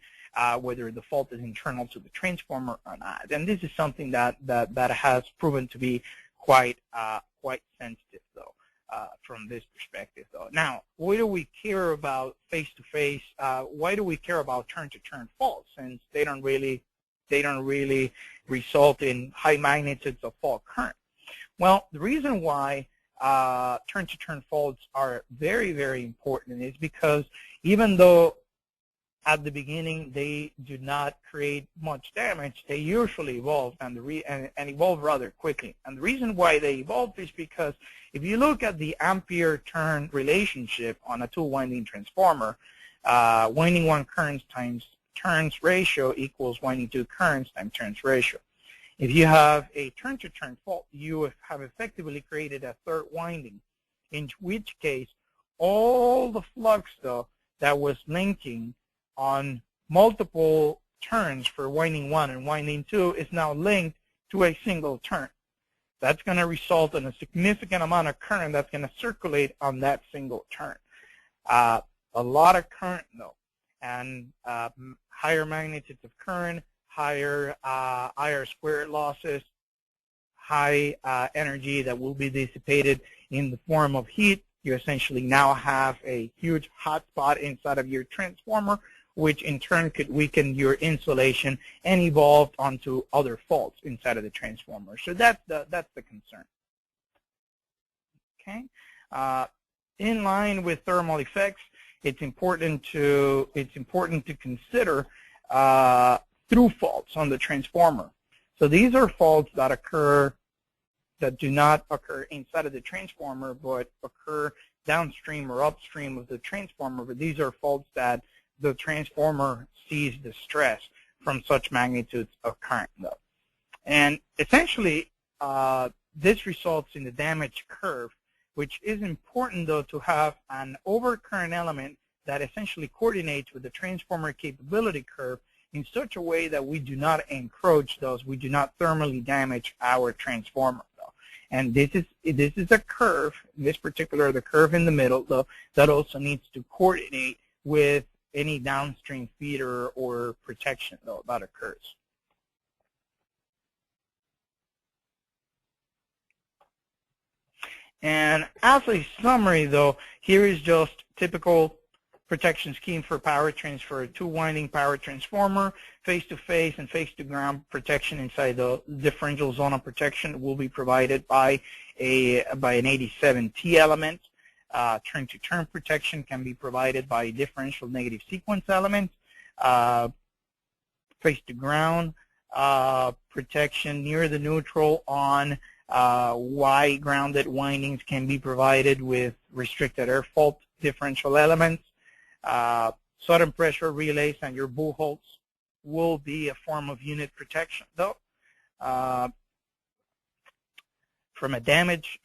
whether the fault is internal to the transformer or not. And this is something that has proven to be quite sensitive, though, from this perspective, though. Now, why do we care about face-to-face? Why do we care about turn-to-turn faults, since they don't really result in high magnitudes of fault current? Well, the reason why turn-to-turn faults are very, very important is because even though at the beginning they do not create much damage, they usually evolve and evolve rather quickly. And the reason why they evolve is because if you look at the ampere turn relationship on a two-winding transformer, winding 1 currents times turns ratio equals winding 2 currents times turns ratio. If you have a turn-to-turn fault, you have effectively created a third winding, in which case all the flux, though, that was linking on multiple turns for winding 1 and winding 2 is now linked to a single turn. That's going to result in a significant amount of current that's going to circulate on that single turn. A lot of current, though, and higher magnitudes of current, higher square losses, high energy that will be dissipated in the form of heat. You essentially now have a huge hot spot inside of your transformer, which in turn could weaken your insulation and evolve onto other faults inside of the transformer. So that's the concern. Okay. In line with thermal effects, it's important to consider through faults on the transformer. So these are faults that do not occur inside of the transformer, but occur downstream or upstream of the transformer. But these are faults that the transformer sees the stress from such magnitudes of current, though. And essentially, this results in the damage curve, which is important, though, to have an overcurrent element that essentially coordinates with the transformer capability curve in such a way that we do not encroach those, we do not thermally damage our transformer, though. And this is a curve, in this particular, the curve in the middle, though, that also needs to coordinate with any downstream feeder or protection, though, that occurs. And as a summary, though, here is just typical protection scheme for power transfer: two-winding power transformer, face-to-face and face-to-ground protection inside the differential zone of protection will be provided by an 87T element. Turn-to-turn protection can be provided by differential negative sequence elements. Face-to-ground protection near the neutral on Y-grounded windings can be provided with restricted air fault differential elements. Sudden pressure relays and your bullholts will be a form of unit protection, though. From a damage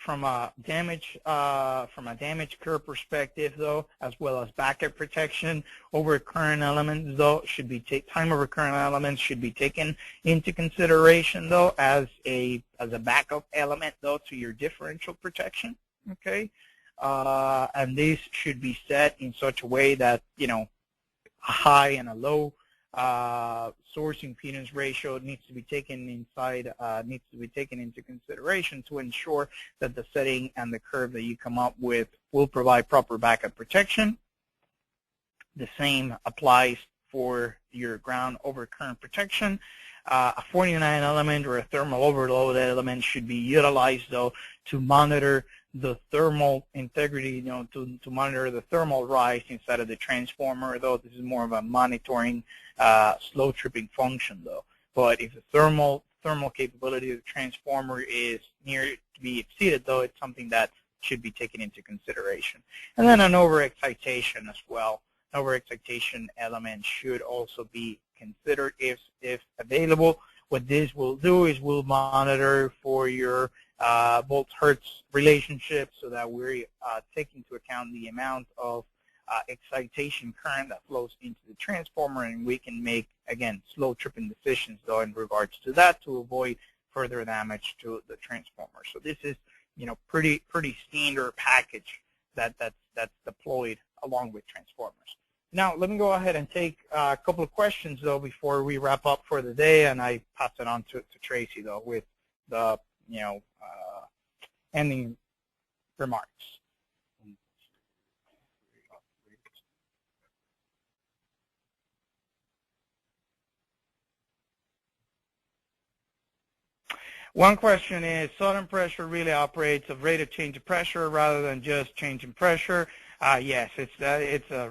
curve perspective, though, as well as backup protection, overcurrent elements, though, time overcurrent elements should be taken into consideration, though, as a backup element, though, to your differential protection. Okay, and these should be set in such a way that, you know, a high and a low source impedance ratio needs to be taken into consideration to ensure that the setting and the curve that you come up with will provide proper backup protection. The same applies for your ground overcurrent protection. A 49 element or a thermal overload element should be utilized, though, to monitor the thermal integrity, you know, to monitor the thermal rise inside of the transformer, though this is more of a monitoring slow tripping function, though. But if the thermal capability of the transformer is near to be exceeded, though, it's something that should be taken into consideration. And then an overexcitation as well. An overexcitation element should also be considered if available. What this will do is we'll monitor for your volt-hertz relationship so that we're taking into account the amount of excitation current that flows into the transformer, and we can make, again, slow tripping decisions, though, in regards to that to avoid further damage to the transformer. So this is, you know, pretty standard package that's deployed along with transformers. Now, let me go ahead and take a couple of questions, though, before we wrap up for the day, and I pass it on to Tracy, though, with the, you know, ending remarks. One question is, sudden pressure really operates of rate of change of pressure rather than just change in pressure. Yes, it's a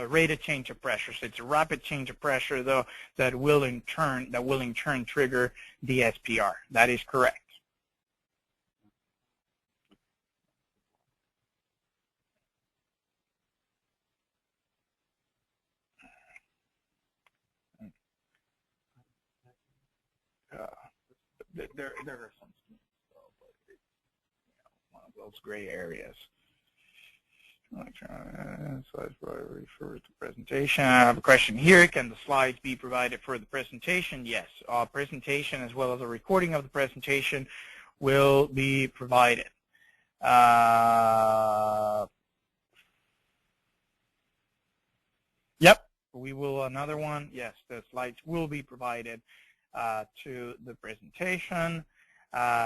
rate of change of pressure. So it's a rapid change of pressure, though, that will in turn trigger the SPR. That is correct. There are some schemes, though, but it's, you know, one of those gray areas. Slides refer to presentation. I have a question here. Can the slides be provided for the presentation? Yes. Presentation as well as a recording of the presentation will be provided. Yep. We will, another one. Yes, the slides will be provided to the presentation.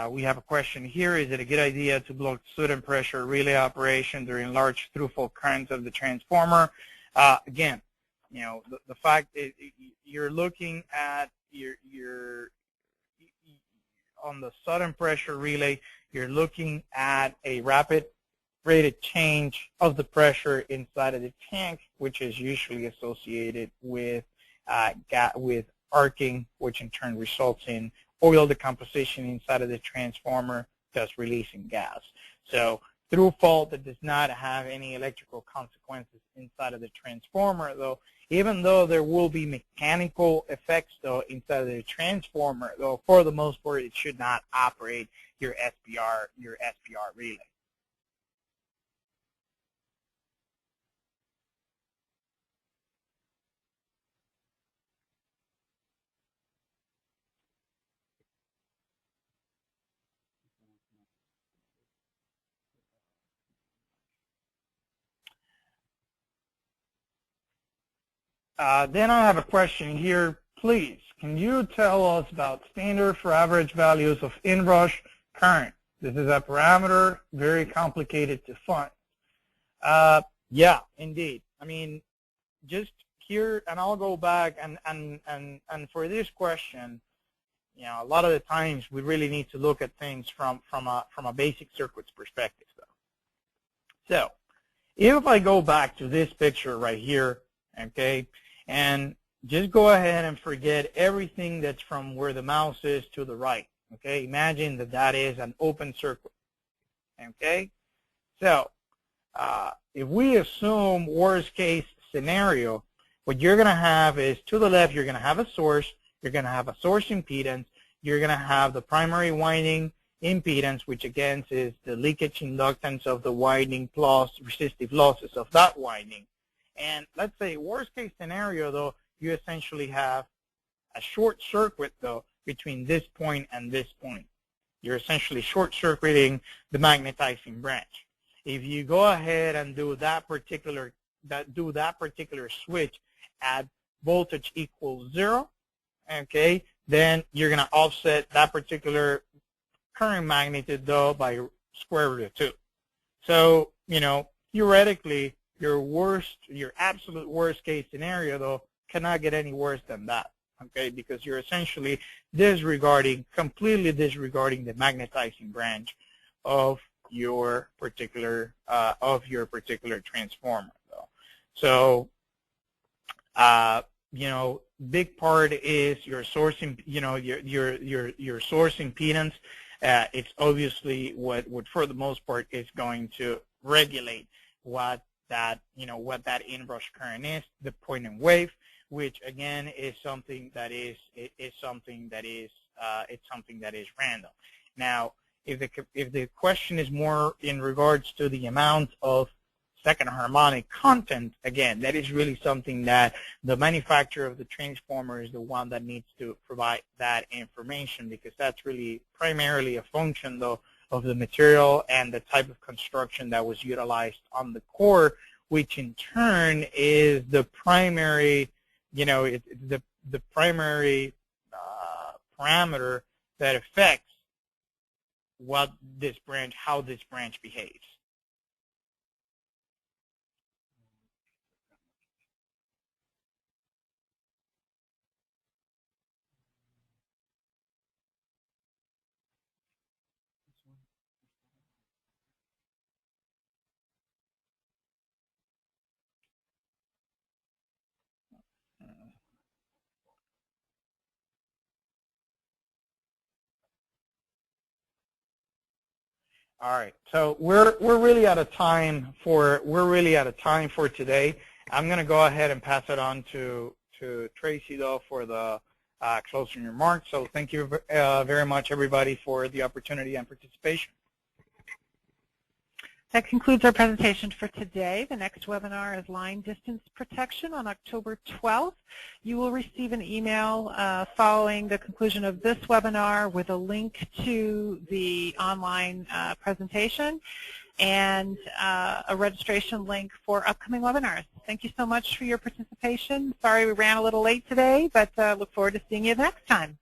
We have a question here. Is it a good idea to block sudden pressure relay operation during large through-fault currents of the transformer? Again, you know, the fact is you're looking at on the sudden pressure relay, you're looking at a rapid rate of change of the pressure inside of the tank, which is usually associated with arcing, which in turn results in oil decomposition inside of the transformer, thus releasing gas. So through fault that does not have any electrical consequences inside of the transformer, though, Even though there will be mechanical effects though inside of the transformer, though for the most part it should not operate your SPR relay. Then I have a question here. Please, can you tell us about standard for average values of inrush current? This is a parameter, very complicated to find. Yeah, indeed. I mean, just here, and I'll go back and for this question, you know, a lot of the times we really need to look at things from a basic circuits perspective, though. So, if I go back to this picture right here, okay, and just go ahead and forget everything that's from where the mouse is to the right, okay? Imagine that that is an open circuit, okay? So, if we assume worst case scenario, what you're going to have is to the left, you're going to have a source, you're going to have a source impedance, you're going to have the primary winding impedance, which again is the leakage inductance of the winding plus resistive losses of that winding. And let's say worst case scenario, though, you essentially have a short circuit, though, between this point and this point. You're essentially short-circuiting the magnetizing branch. If you go ahead and do that particular switch at voltage equals 0, okay, then you're going to offset that particular current magnitude, though, by square root of 2. So, you know, theoretically, your absolute worst case scenario, though, cannot get any worse than that, okay, because you're essentially completely disregarding the magnetizing branch of your particular transformer, though. So, you know, big part is your source, you know, your source impedance. It's obviously what for the most part is going to regulate what that inrush current is, the point in wave, which again is something that is random. Now, if the question is more in regards to the amount of second harmonic content, again, that is really something that the manufacturer of the transformer is the one that needs to provide that information, because that's really primarily a function, though, of the material and the type of construction that was utilized on the core, which in turn is the primary, you know, the primary parameter that affects how this branch behaves. All right, so we're really out of time for today. I'm going to go ahead and pass it on to Tracy, though, for the closing remarks. So thank you very much, everybody, for the opportunity and participation. That concludes our presentation for today. The next webinar is Line Distance Protection on October 12th. You will receive an email following the conclusion of this webinar with a link to the online presentation and a registration link for upcoming webinars. Thank you so much for your participation. Sorry we ran a little late today, but look forward to seeing you next time.